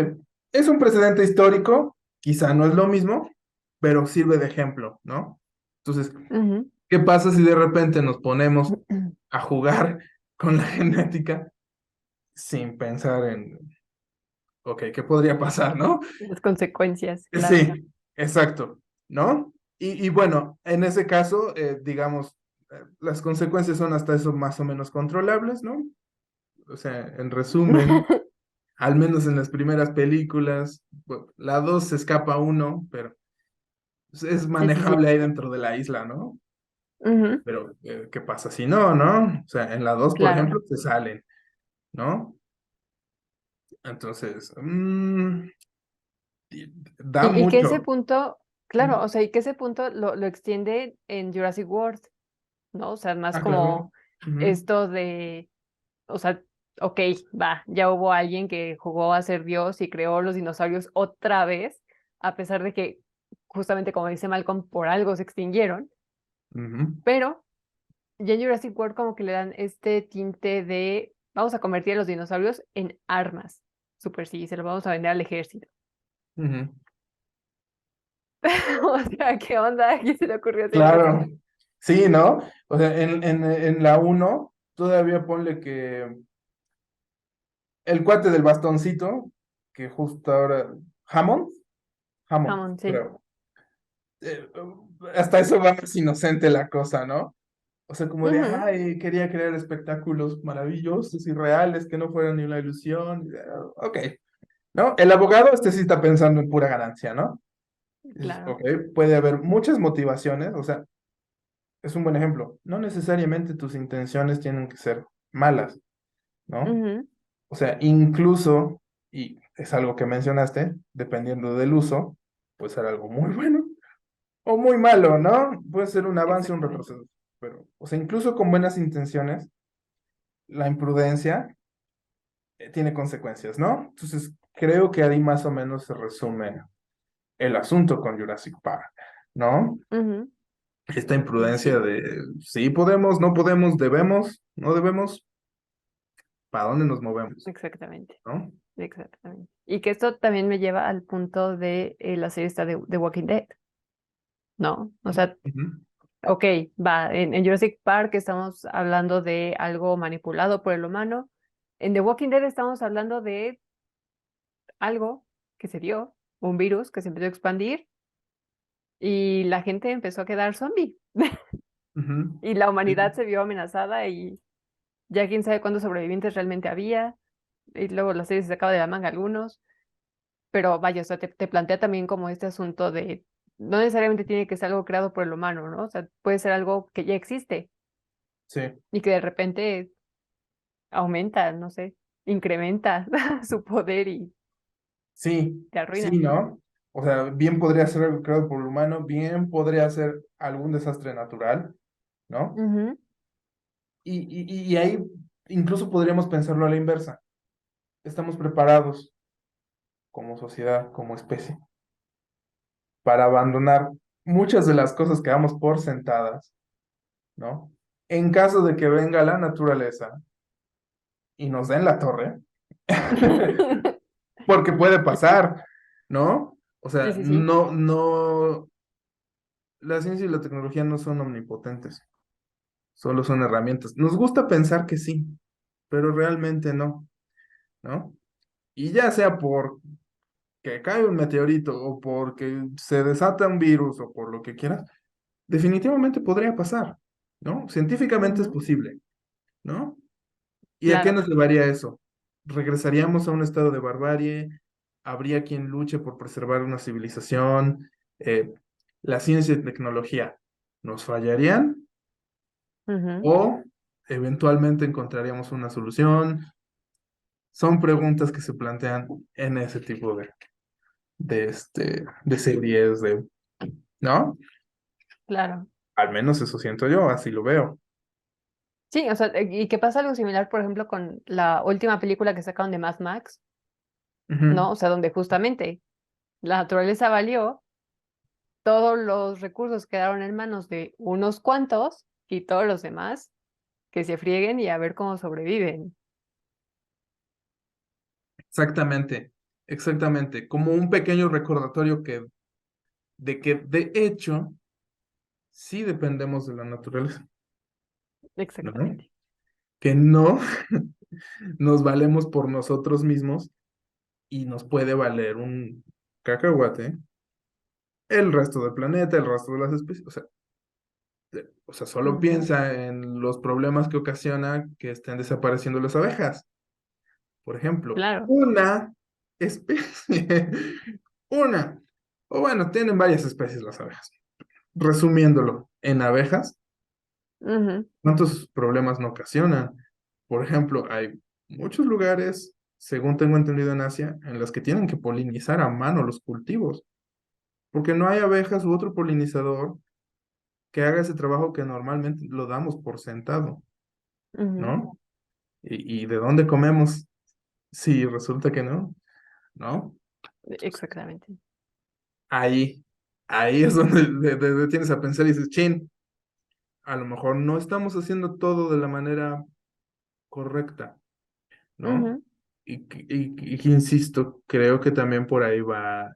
es un precedente histórico, quizá no es lo mismo, pero sirve de ejemplo, ¿no? Entonces, Ujú. ¿qué pasa si de repente nos ponemos a jugar con la genética sin pensar en, ok, ¿qué podría pasar, no? Las consecuencias, claro. Sí, exacto, ¿no? Y bueno, en ese caso, digamos, las consecuencias son hasta eso más o menos controlables, ¿no? O sea, en resumen, al menos en las primeras películas, bueno, la 2 se escapa uno, pero es Sí, sí, sí. manejable ahí dentro de la isla, ¿no? Ujú, Pero, ¿qué pasa si no, no? O sea, en la 2 por claro. ejemplo, se salen, ¿no? Entonces, da Y que ese mucho. punto, claro, Ujú. o sea, y que ese punto lo extiende en Jurassic World, ¿no? O sea, más Ah, claro. como Ujú, esto de, o sea, ok, va, ya hubo alguien que jugó a ser Dios y creó los dinosaurios otra vez, a pesar de que, justamente como dice Malcolm, por algo se extinguieron, ujú, pero ya en Jurassic World como que le dan este tinte de, vamos a convertir a los dinosaurios en armas, super sí, se los vamos a vender al ejército. ujú. O sea, ¿qué onda? ¿A quién se le ocurrió hacer eso? Claro, sí, ¿no? O sea, en la uno todavía ponle que el cuate del bastoncito, que justo ahora, Hammond, Hammond, Jamón, sí. creo. eh, hasta eso va más inocente la cosa, ¿no? O sea, como de, Ujú, ay, quería crear espectáculos maravillosos y reales que no fueran ni una ilusión. Ok, ¿no? El abogado, este sí está pensando en pura ganancia, ¿no? Dices, claro. ok, puede haber muchas motivaciones, o sea, es un buen ejemplo. No necesariamente tus intenciones tienen que ser malas, ¿no? Ujú, O sea, incluso, y es algo que mencionaste, dependiendo del uso, puede ser algo muy bueno o muy malo, ¿no? Puede ser un avance o un exactamente. retroceso. Pero, o sea, incluso con buenas intenciones, la imprudencia tiene consecuencias, ¿no? Entonces, creo que ahí más o menos se resume el asunto con Jurassic Park, ¿no? Ujú, Esta imprudencia sí, de sí podemos, no podemos, debemos, no debemos, ¿para dónde nos movemos? exactamente. ¿No? Exactamente. Y que esto también me lleva al punto de la serie esta de Walking Dead, ¿no? O sea, Ujú, ok, va, en Jurassic Park estamos hablando de algo manipulado por el humano. En The Walking Dead estamos hablando de algo que se dio, un virus que se empezó a expandir y la gente empezó a quedar zombie. ujú. Y la Sí, humanidad se vio amenazada y ya quién sabe cuántos sobrevivientes realmente había. Y luego la serie se sacaba de la manga algunos. Pero vaya, o sea, te plantea también como este asunto de, no necesariamente tiene que ser algo creado por el humano, ¿no? O sea, puede ser algo que ya existe sí, y que de repente aumenta, no sé, incrementa su poder y sí, te sí, arruina. ¿no? O sea, bien podría ser algo creado por el humano, bien podría ser algún desastre natural, ¿no? Ujú. Y ahí incluso podríamos pensarlo a la inversa. Estamos preparados como sociedad, como especie, para abandonar muchas de las cosas que damos por sentadas, ¿no? En caso de que venga la naturaleza y nos den la torre, porque puede pasar, ¿no? O Sí, sea, sí, sí. la ciencia y la tecnología no son omnipotentes, solo son herramientas. Nos gusta pensar que sí, pero realmente no, ¿no? Y ya sea por que cae un meteorito o porque se desata un virus o por lo que quieras, definitivamente podría pasar, ¿no? Científicamente es Ujú. posible, ¿no? ¿Y a qué Claro, nos llevaría eso? ¿Regresaríamos a un estado de barbarie? ¿Habría quien luche por preservar una civilización? Eh, ¿La ciencia y tecnología nos fallarían? ujú, ¿O eventualmente encontraríamos una solución? Son preguntas que se plantean en ese tipo de series, ¿no? claro. Al menos eso siento yo, así lo veo. Sí, o sea, y que pasa algo similar, por ejemplo, con la última película que sacaron de Mad Max, Ujú. ¿no? O sea, donde justamente la naturaleza valió, todos los recursos quedaron en manos de unos cuantos y todos los demás que se frieguen y a ver cómo sobreviven. Exactamente, exactamente. Como un pequeño recordatorio de que de hecho sí dependemos de la naturaleza, ¿no? Exactamente. Que no nos valemos por nosotros mismos y nos puede valer un cacahuate el resto del planeta, el resto de las especies. O sea, solo Ujú, piensa en los problemas que ocasiona que estén desapareciendo las abejas. Por ejemplo, claro. una especie, una, o bueno, tienen varias especies las abejas. Resumiéndolo, en abejas, Ujú, ¿cuántos problemas no ocasionan? Por ejemplo, hay muchos lugares, según tengo entendido en Asia, en los que tienen que polinizar a mano los cultivos, porque no hay abejas u otro polinizador que haga ese trabajo que normalmente lo damos por sentado, ujú, ¿no? ¿Y de dónde comemos? Si resulta que no, ¿no? exactamente. Ahí, ahí es donde te tienes a pensar y dices, chin, a lo mejor no estamos haciendo todo de la manera correcta, ¿no? Ujú, Y que insisto, creo que también por ahí va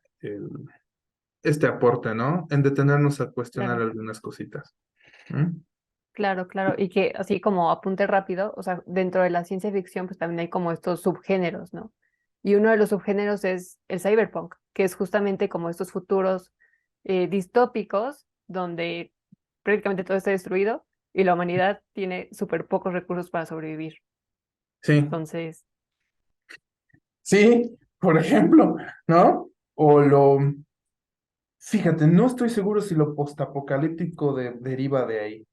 este aporte, ¿no? En detenernos a cuestionar claro, algunas cositas. ¿Mm? claro, claro. Y que así como apunte rápido, o sea, dentro de la ciencia ficción, pues también hay como estos subgéneros, ¿no? Y uno de los subgéneros es el cyberpunk, que es justamente como estos futuros. distópicos donde prácticamente todo está destruido y la humanidad tiene súper pocos recursos para sobrevivir. Sí, Entonces, sí, por ejemplo, ¿no? O lo, fíjate, no estoy seguro si lo postapocalíptico deriva de ahí,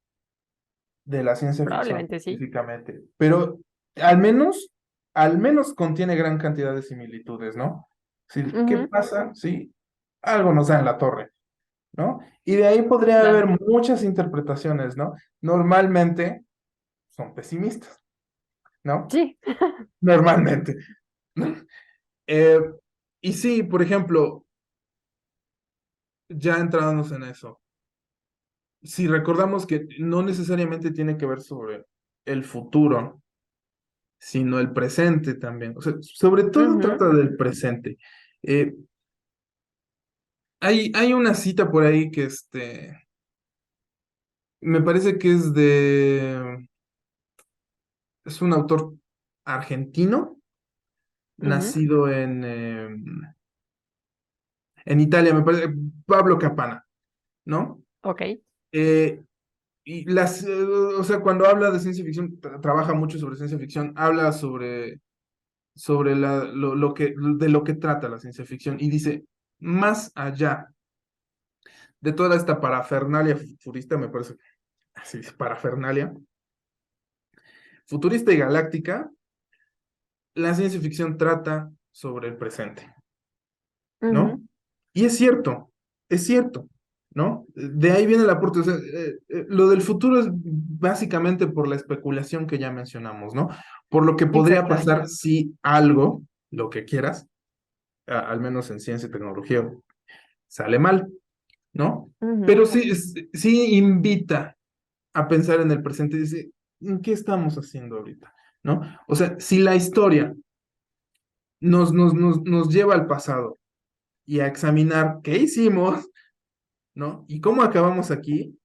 de la ciencia ficción probablemente sí. específicamente, pero al menos contiene gran cantidad de similitudes, ¿no? Sí, ¿qué Ujú, pasa? Sí, algo nos da en la torre, ¿no? Y de ahí podría haber claro. muchas interpretaciones, ¿no? Normalmente son pesimistas, ¿no? Sí. Normalmente, ¿no? Eh, y sí, por ejemplo, ya entrándonos en eso, si recordamos que no necesariamente tiene que ver sobre el futuro, sino el presente también. O sea, sobre todo Ujú, trata del presente. Eh, hay una cita por ahí que me parece que es un autor argentino, ujú, nacido en Italia, me parece, Pablo Capana, ¿no? ok. Eh, o sea, cuando habla de ciencia ficción, trabaja mucho sobre ciencia ficción, habla sobre de lo que trata la ciencia ficción y dice, más allá de toda esta parafernalia futurista, me parece, así es, parafernalia, futurista y galáctica, la ciencia ficción trata sobre el presente, Ujú, ¿no? Y es cierto, ¿no? De ahí viene el aporte, o sea, lo del futuro es básicamente por la especulación que ya mencionamos, ¿no? Por lo que podría exactamente. pasar si algo, lo que quieras, al menos en ciencia y tecnología, sale mal, ¿no? Ujú, Pero sí, sí invita a pensar en el presente y dice, ¿en qué estamos haciendo ahorita? ¿No? O sea, si la historia nos lleva al pasado y a examinar qué hicimos, ¿no? Y cómo acabamos aquí,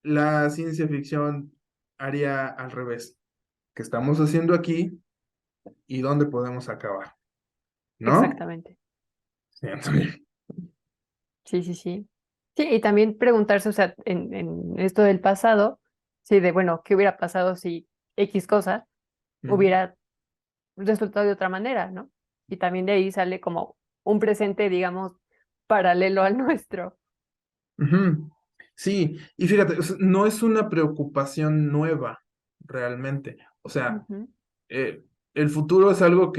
la ciencia ficción haría al revés. ¿Qué estamos haciendo aquí y dónde podemos acabar? ¿No? exactamente. Sí, Antonio. Sí, sí, sí. Sí, y también preguntarse, o sea, en esto del pasado, sí, de, bueno, ¿qué hubiera pasado si X cosa Mm. hubiera resultado de otra manera, ¿no? Y también de ahí sale como un presente, digamos, paralelo al nuestro. Ujú. Sí, y fíjate, o sea, no es una preocupación nueva realmente. O sea, Ujú, eh, el futuro es algo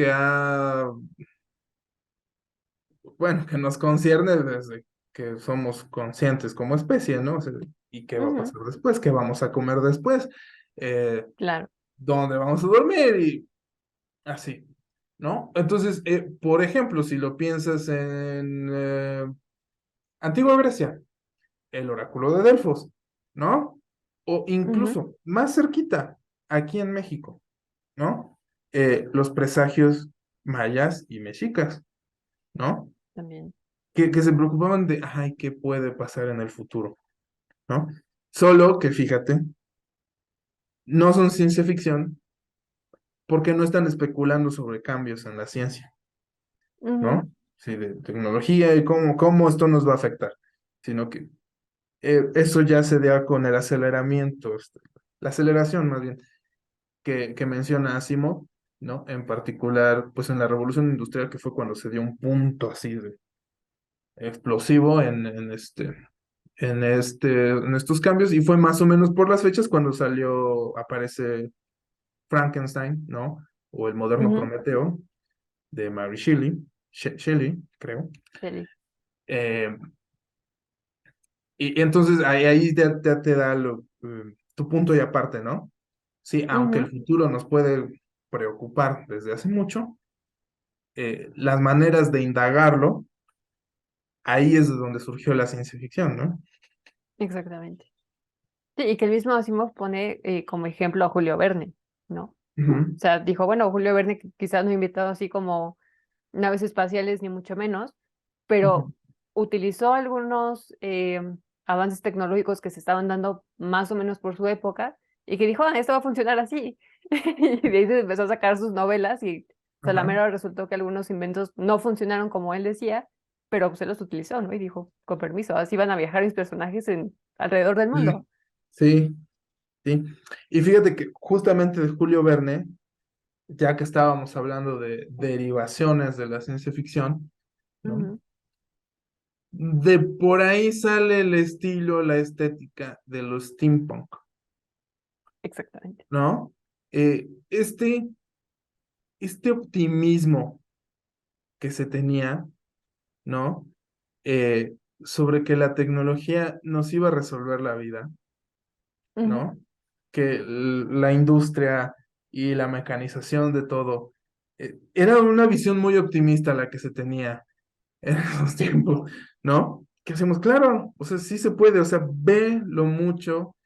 bueno, que nos concierne desde que somos conscientes como especie, ¿no? O sea, ¿y qué va a ujú, pasar después? ¿Qué vamos a comer después? Eh, claro. ¿Dónde vamos a dormir? Y así, ¿no? Entonces, por ejemplo, si lo piensas en Antigua Grecia, el oráculo de Delfos, ¿no? O Ujú, incluso más cerquita, aquí en México, ¿no? Los presagios mayas y mexicas, ¿no? también. Que se preocupaban de, ay, ¿qué puede pasar en el futuro? ¿No? Solo que fíjate, no son ciencia ficción porque no están especulando sobre cambios en la ciencia, Ujú, ¿no? Sí, de tecnología y cómo esto nos va a afectar, sino que eso ya se da con el aceleramiento, la aceleración más bien, que menciona Asimov, ¿no? En particular, pues en la revolución industrial, que fue cuando se dio un punto así de explosivo en estos cambios, y fue más o menos por las fechas cuando aparece Frankenstein, ¿no? O el moderno ujú, Prometeo de Mary Shelley, Shelley, creo. Feli. Eh, y entonces ahí te da tu punto y aparte, ¿no? Sí, aunque el Ujú, futuro nos puede preocupar desde hace mucho, las maneras de indagarlo, ahí es de donde surgió la ciencia ficción, ¿no? exactamente. Sí, y que el mismo Asimov pone como ejemplo a Julio Verne, ¿no? O Ujú, sea, dijo, bueno, Julio Verne quizás no ha inventado así como naves espaciales, ni mucho menos, ujú, pero utilizó algunos avances tecnológicos que se estaban dando más o menos por su época y que dijo, ah, esto va a funcionar así. Y de ahí se empezó a sacar sus novelas y, o sea, la ajá, mera resultó que algunos inventos no funcionaron como él decía pero se los utilizó, ¿no? Y dijo, con permiso, así van a viajar mis personajes alrededor del Sí, mundo. sí, sí. Y fíjate que justamente de Julio Verne, ya que estábamos hablando de derivaciones de la ciencia ficción, ¿no? Ujú, De por ahí sale el estilo, la estética de los steampunk, exactamente. ¿no? Este optimismo que se tenía, ¿no? Sobre que la tecnología nos iba a resolver la vida, Ujú, ¿no? Que la industria y la mecanización de todo, era una visión muy optimista la que se tenía en esos tiempos, ¿no? Que hacemos, claro, o sea, sí se puede, o sea, ve lo mucho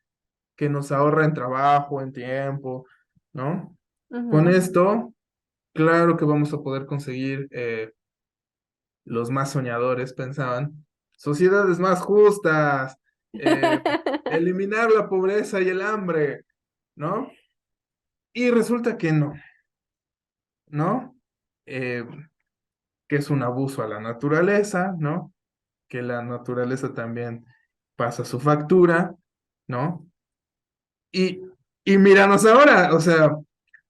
que nos ahorra en trabajo, en tiempo, ¿no? Con ujú. esto, claro que vamos a poder conseguir, los más soñadores pensaban, sociedades más justas, eh, eliminar la pobreza y el hambre, ¿no? Y resulta que no, ¿no? Eh, que es un abuso a la naturaleza, ¿no? Que la naturaleza también pasa su factura, ¿no? Y, y míranos ahora, o sea,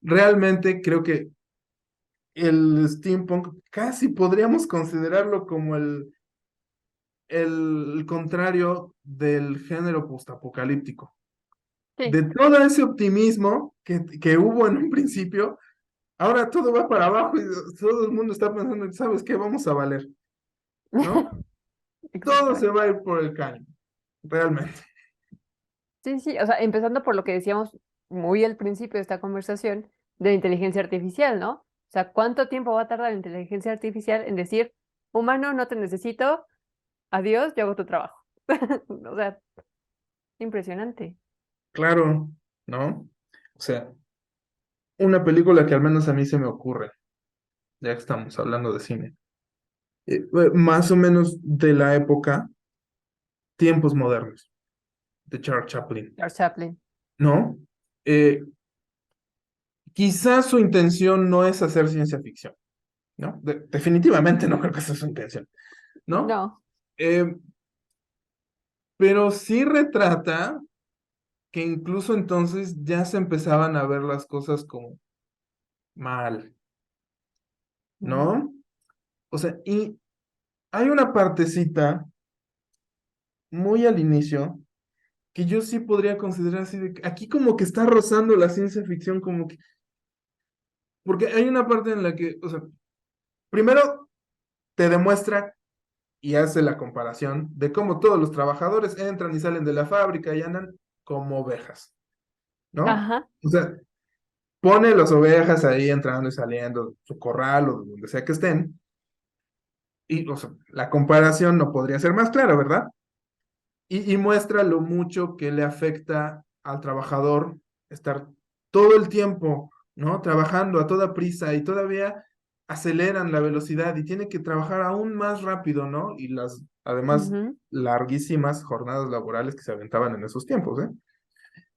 realmente creo que el steampunk casi podríamos considerarlo como el contrario del género postapocalíptico. Sí. De todo ese optimismo que hubo en un principio, ahora todo va para abajo y todo el mundo está pensando, ¿sabes qué? Vamos a valer, ¿no? Todo se Exactamente. va a ir por el caño, realmente. Sí, sí, o sea, empezando por lo que decíamos muy al principio de esta conversación de la inteligencia artificial, ¿no? O sea, ¿cuánto tiempo va a tardar la inteligencia artificial en decir, humano, no te necesito, adiós, yo hago tu trabajo? O sea, impresionante. Claro, ¿no? O sea, una película que al menos a mí se me ocurre, ya que estamos hablando de cine, más o menos de la época, tiempos modernos, de Charles Chaplin, Charles Chaplin. ¿no? Eh, Quizás su intención no es hacer ciencia ficción, ¿no? Definitivamente no creo que esa es su intención, ¿no? No. Eh, pero sí retrata que incluso entonces ya se empezaban a ver las cosas como mal, Ujú, ¿no? O sea, y hay una partecita muy al inicio que yo sí podría considerar así de que aquí como que está rozando la ciencia ficción, como que, porque hay una parte en la que, o sea, primero te demuestra y hace la comparación de cómo todos los trabajadores entran y salen de la fábrica y andan como ovejas, ¿no? ajá. O sea, pone las ovejas ahí entrando y saliendo, su corral o donde sea que estén, y o sea, la comparación no podría ser más clara, ¿verdad? Y muestra lo mucho que le afecta al trabajador estar todo el tiempo, ¿no? Trabajando a toda prisa y todavía aceleran la velocidad y tiene que trabajar aún más rápido, ¿no? Y las, además, Ujú, larguísimas jornadas laborales que se aventaban en esos tiempos, ¿eh?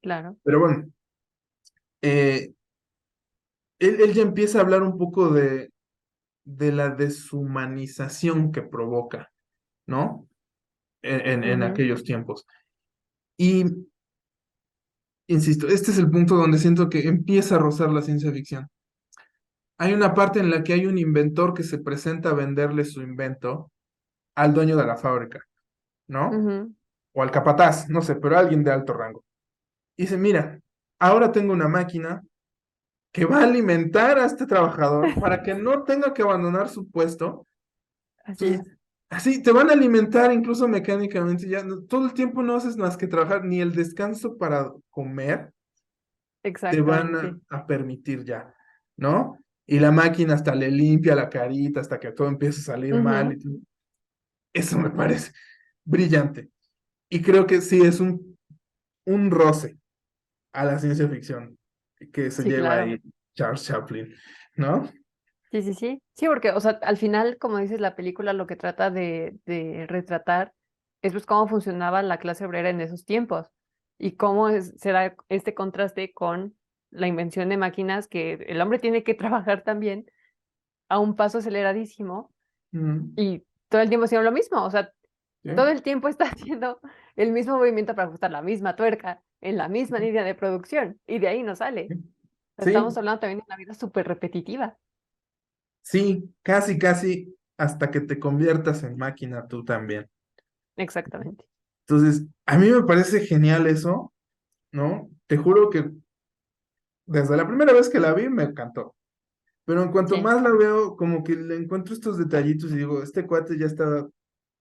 claro. Pero bueno, eh, él ya empieza a hablar un poco de la deshumanización que provoca, ¿no? En Ujú, aquellos tiempos. Y insisto, este es el punto donde siento que empieza a rozar la ciencia ficción. Hay una parte en la que hay un inventor que se presenta a venderle su invento al dueño de la fábrica, ¿no? ujú. O al capataz, no sé, pero alguien de alto rango. Y dice, mira, ahora tengo una máquina que va a alimentar a este trabajador para que no tenga que abandonar su puesto. Así Entonces, es, así te van a alimentar incluso mecánicamente. Ya todo el tiempo no haces más que trabajar, ni el descanso para comer te van exactamente. a permitir ya, ¿no? Y la máquina hasta le limpia la carita hasta que todo empieza a salir mal. Ujú, Y eso me parece brillante. Y creo que sí es un roce a la ciencia ficción que se sí, lleva claro. ahí Charles Chaplin, ¿no? Sí, sí, sí. Sí, porque, o sea, al final, como dices, la película lo que trata de retratar es pues cómo funcionaba la clase obrera en esos tiempos y cómo se da este contraste con la invención de máquinas que el hombre tiene que trabajar también a un paso aceleradísimo Mm, y todo el tiempo haciendo lo mismo, o sea, ¿sí? todo el tiempo está haciendo el mismo movimiento para ajustar la misma tuerca en la misma línea de producción y de ahí no sale. Estamos Sí, hablando también de una vida súper repetitiva. sí, casi, casi hasta que te conviertas en máquina tú también. Exactamente. Entonces, a mí me parece genial eso, ¿no? Te juro que desde la primera vez que la vi me encantó. Pero en cuanto Sí, más la veo, como que le encuentro estos detallitos y digo, este cuate ya está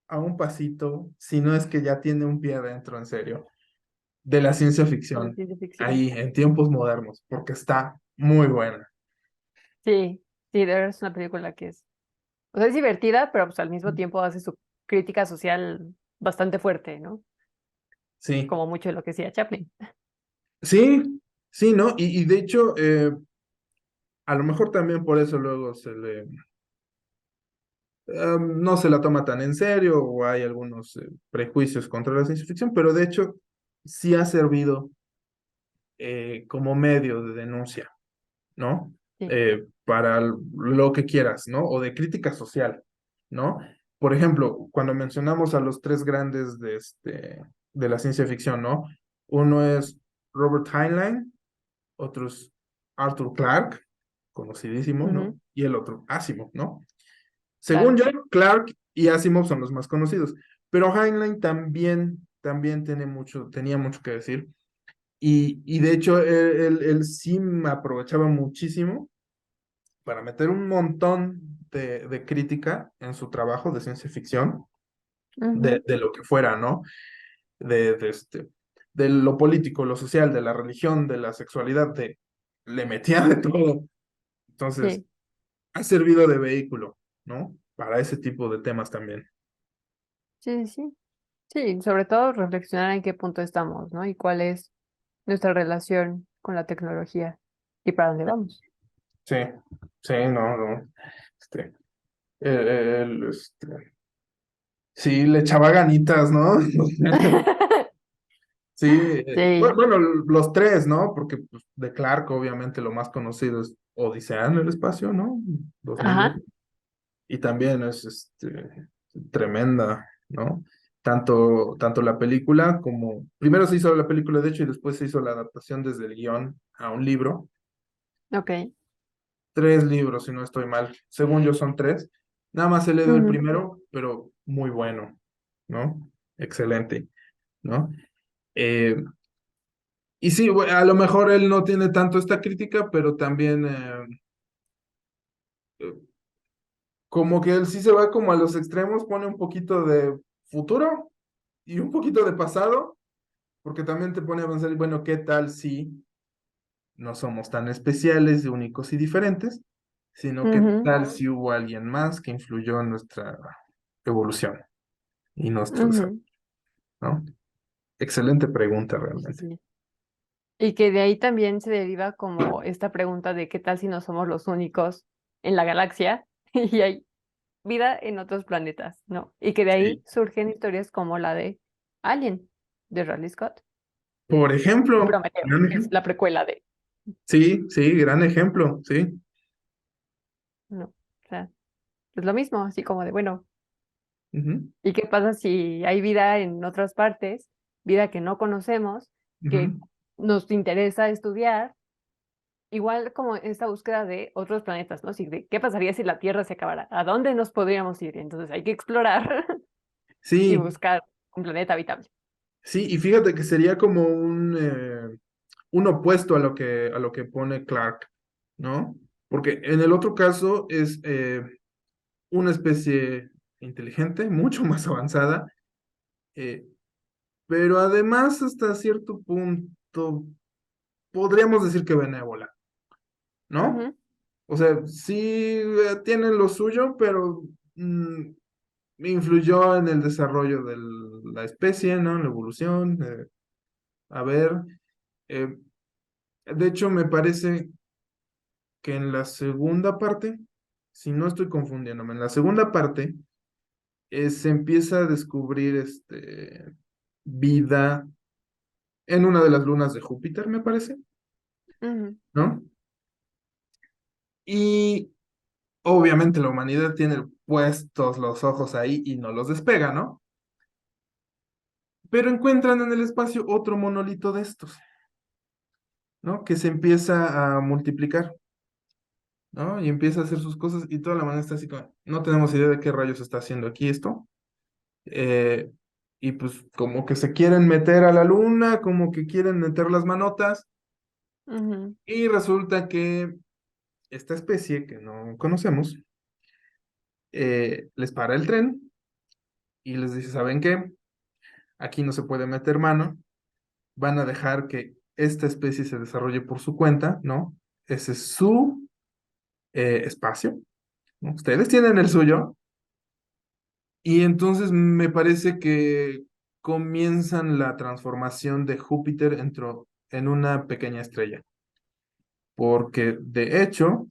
a un pasito, si no es que ya tiene un pie adentro, en serio, de la ciencia de la ficción, ciencia ficción. ahí, en tiempos modernos, porque está muy buena. Sí, sí, de verdad es una película que es, o sea, es divertida, pero pues al mismo tiempo hace su crítica social bastante fuerte, ¿no? Sí, Como mucho de lo que decía Chaplin. sí, sí, ¿no? Y de hecho, a lo mejor también por eso luego no se la toma tan en serio o hay algunos prejuicios contra la ciencia ficción, pero de hecho sí ha servido como medio de denuncia, ¿no? Sí. Para lo que quieras, ¿no? O de crítica social, ¿no? Por ejemplo, cuando mencionamos a los tres grandes de la ciencia ficción, ¿no? Uno es Robert Heinlein, otro es Arthur Clarke, conocidísimo, ¿no? Ujú, Y el otro, Asimov, ¿no? Según claro. yo, Clarke y Asimov son los más conocidos, pero Heinlein también tenía mucho que decir. Y de hecho, él sí me aprovechaba muchísimo para meter un montón de crítica en su trabajo de ciencia ficción, Ujú, de lo que fuera, ¿no? De, de, este, de lo político, lo social, de la religión, de la sexualidad, le metía de todo. Entonces, sí, ha servido de vehículo, ¿no? Para ese tipo de temas también. sí, sí. Sí, sobre todo reflexionar en qué punto estamos, ¿no? Y cuál es nuestra relación con la tecnología y para dónde vamos. Sí, sí, no, no. Este, sí, le echaba ganitas, ¿no? Sí, Sí, bueno, los tres, ¿no? Porque pues, de Clark, obviamente, lo más conocido es Odisea en el espacio, ¿no? 2001. ajá, Y también es tremenda, ¿no? Tanto la película como. Primero se hizo la película, de hecho, y después se hizo la adaptación desde el guión a un libro. ok. Tres libros, si no estoy mal. Según yo, son tres. Nada más he leído el Ujú, primero, pero muy bueno, ¿no? Excelente, ¿no? Eh, Y sí, a lo mejor él no tiene tanto esta crítica, pero también eh, como que él sí se va como a los extremos, pone un poquito de futuro y un poquito de pasado, porque también te pone a pensar, bueno, ¿qué tal si no somos tan especiales, únicos y diferentes, sino qué ujú, tal si hubo alguien más que influyó en nuestra evolución y nuestro desarrollo, ujú. ¿no? Excelente pregunta Sí, sí, realmente. sí. Y que de ahí también se deriva como esta pregunta de qué tal si no somos los únicos en la galaxia y hay vida en otros planetas, ¿no? Y que de ahí Sí. surgen historias como la de Alien, de Ridley Scott, Por y ejemplo, Prometeo, que es la precuela de, sí, sí, gran ejemplo, sí. ¿no? O sea, es lo mismo, así como de, bueno, Ujú, ¿y qué pasa si hay vida en otras partes, vida que no conocemos, que ujú. nos interesa estudiar? Igual como esta búsqueda de otros planetas, ¿no? Sí, de qué pasaría si la Tierra se acabara, ¿a dónde nos podríamos ir? Entonces hay que explorar y Sí, buscar un planeta habitable. sí, y fíjate que sería como un opuesto a lo que pone Clark, ¿no? Porque en el otro caso es una especie inteligente, mucho más avanzada, eh, pero además hasta cierto punto podríamos decir que benévola, ¿no? Ujú, O sea, sí tienen lo suyo, pero influyó en el desarrollo de la especie, ¿no? En la evolución. A ver, eh, de hecho me parece que en la segunda parte, si no estoy confundiéndome, en la segunda parte se empieza a descubrir vida en una de las lunas de Júpiter, me parece, ujú, ¿no? Y obviamente la humanidad tiene puestos los ojos ahí y no los despega, ¿no? Pero encuentran en el espacio otro monolito de estos, ¿no? Que se empieza a multiplicar, ¿no? Y empieza a hacer sus cosas y toda la humanidad está así como, no tenemos idea de qué rayos está haciendo aquí esto. Eh, y pues como que se quieren meter a la luna, como que quieren meter las manotas, Ujú, y resulta que esta especie que no conocemos les para el tren y les dice, ¿saben qué? Aquí no se puede meter mano, van a dejar que esta especie se desarrolle por su cuenta, ¿no? Ese es su espacio, ¿no? Ustedes tienen el suyo, y entonces me parece que comienzan la transformación de Júpiter en una pequeña estrella, porque de hecho,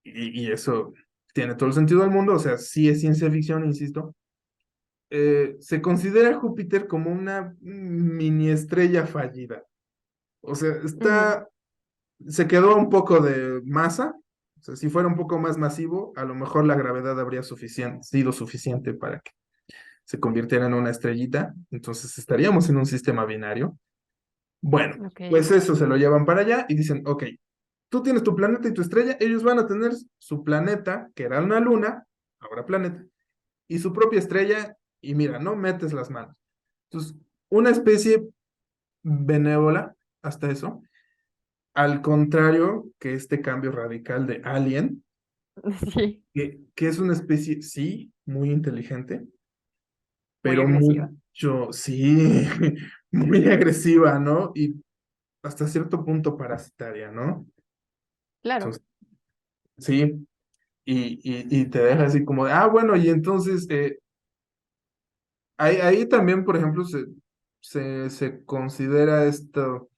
y eso tiene todo el sentido del mundo, o sea, sí es ciencia ficción, insisto, se considera Júpiter como una mini estrella fallida. O sea, ujú, se quedó un poco de masa. O sea, si fuera un poco más masivo, a lo mejor la gravedad habría sido suficiente para que se convirtiera en una estrellita. Entonces estaríamos en un sistema binario. Bueno, ok. pues eso se lo llevan para allá y dicen, ok, tú tienes tu planeta y tu estrella, ellos van a tener su planeta, que era una luna, ahora planeta, y su propia estrella, y mira, no metes las manos. Entonces, una especie benévola hasta eso, al contrario que este cambio radical de Alien, Sí, que es una especie, sí, muy inteligente, muy pero agresiva. mucho, sí, muy agresiva, ¿no? Y hasta cierto punto parasitaria, ¿no? Claro. Entonces, sí, y te deja así como de, ah, bueno, y entonces ahí también, por ejemplo, se considera esto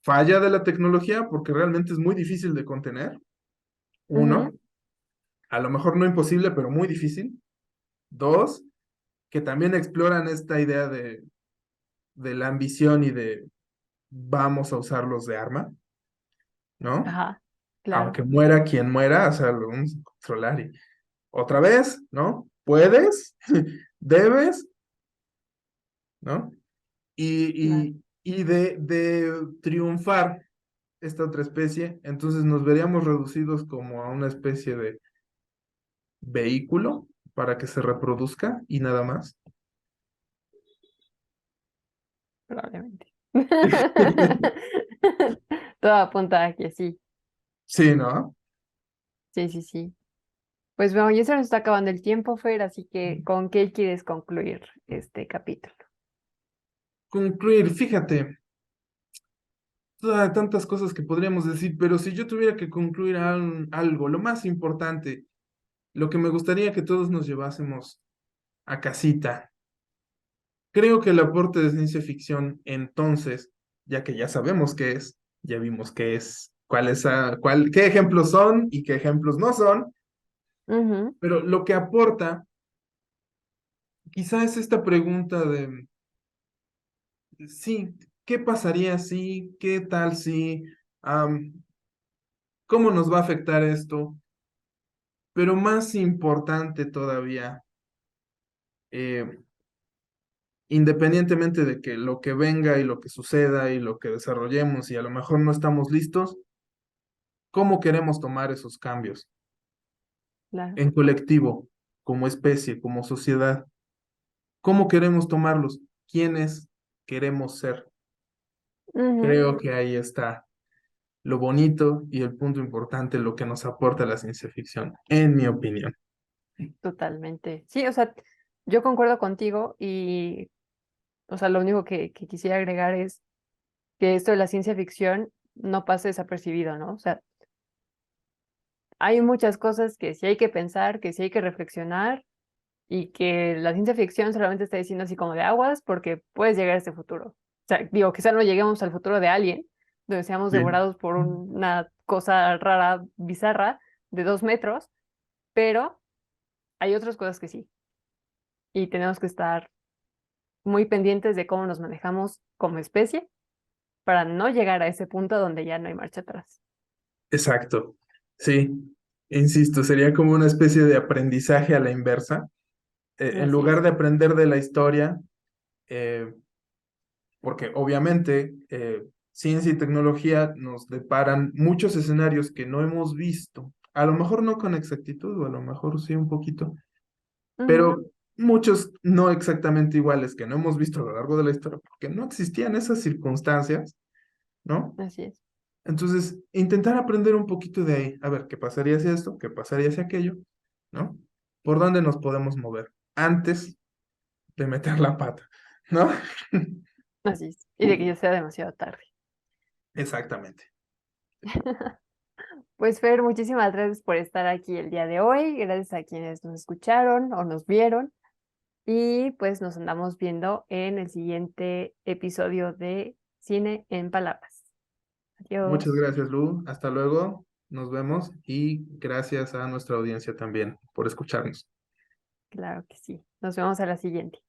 falla de la tecnología porque realmente es muy difícil de contener. Ujú, Uno, a lo mejor no imposible, pero muy difícil. Dos, que también exploran esta idea de la ambición y de vamos a usarlos de arma, ¿no? ajá, claro. Aunque muera quien muera, o sea, lo vamos a controlar. Y otra vez, ¿no? Puedes, debes, ¿no? Claro. Y de triunfar esta otra especie, entonces nos veríamos reducidos como a una especie de vehículo para que se reproduzca y nada más. Probablemente. Todo apunta a que sí. Sí, ¿no? Sí, sí, sí. Pues bueno, ya se nos está acabando el tiempo, Fer, así que ¿con qué quieres concluir este capítulo? Concluir, fíjate, tantas cosas que podríamos decir, pero si yo tuviera que concluir algo, lo más importante, lo que me gustaría que todos nos llevásemos a casita, creo que el aporte de ciencia ficción entonces, ya que ya sabemos qué es, ya vimos qué es, qué ejemplos son y qué ejemplos no son, Ujú, pero lo que aporta quizá es esta pregunta de, sí, ¿qué pasaría si? ¿Qué tal si? Am, ¿Cómo nos va a afectar esto? Pero más importante todavía, eh, independientemente de que lo que venga y lo que suceda y lo que desarrollemos y a lo mejor no estamos listos, ¿cómo queremos tomar esos cambios claro. en colectivo, como especie, como sociedad? ¿Cómo queremos tomarlos? ¿Quiénes queremos ser? Ujú, Creo que ahí está lo bonito y el punto importante, lo que nos aporta la ciencia ficción, en mi opinión. totalmente. Sí, o sea, yo concuerdo contigo y, o sea, lo único que quisiera agregar es que esto de la ciencia ficción no pase desapercibido, ¿no? O sea, hay muchas cosas que sí hay que pensar, que sí hay que reflexionar y que la ciencia ficción solamente está diciendo así como de aguas porque puedes llegar a este futuro. O sea, digo, quizá no lleguemos al futuro de alguien, donde seamos Sí. devorados por una cosa rara, bizarra, de 2 metros, pero hay otras cosas que sí. Y tenemos que estar muy pendientes de cómo nos manejamos como especie para no llegar a ese punto donde ya no hay marcha atrás. Exacto. Sí. Insisto, sería como una especie de aprendizaje a la inversa. En Así lugar es. de aprender de la historia, eh, porque obviamente ciencia y tecnología nos deparan muchos escenarios que no hemos visto, a lo mejor no con exactitud o a lo mejor sí un poquito, Ujú, pero muchos no exactamente iguales que no hemos visto a lo largo de la historia, porque no existían esas circunstancias, ¿no? así es. Entonces, intentar aprender un poquito de ahí, a ver, ¿qué pasaría si esto? ¿Qué pasaría si aquello? ¿No? ¿Por dónde nos podemos mover antes de meter la pata? ¿No? Así es. Y de que ya sea demasiado tarde. Exactamente. Pues Fer, muchísimas gracias por estar aquí el día de hoy. Gracias a quienes nos escucharon o nos vieron. Y pues nos andamos viendo en el siguiente episodio de Cine en Palabras. Muchas Adiós. gracias, Lu. Hasta luego. Nos vemos y gracias a nuestra audiencia también por escucharnos. Claro que sí. Nos vemos a la siguiente.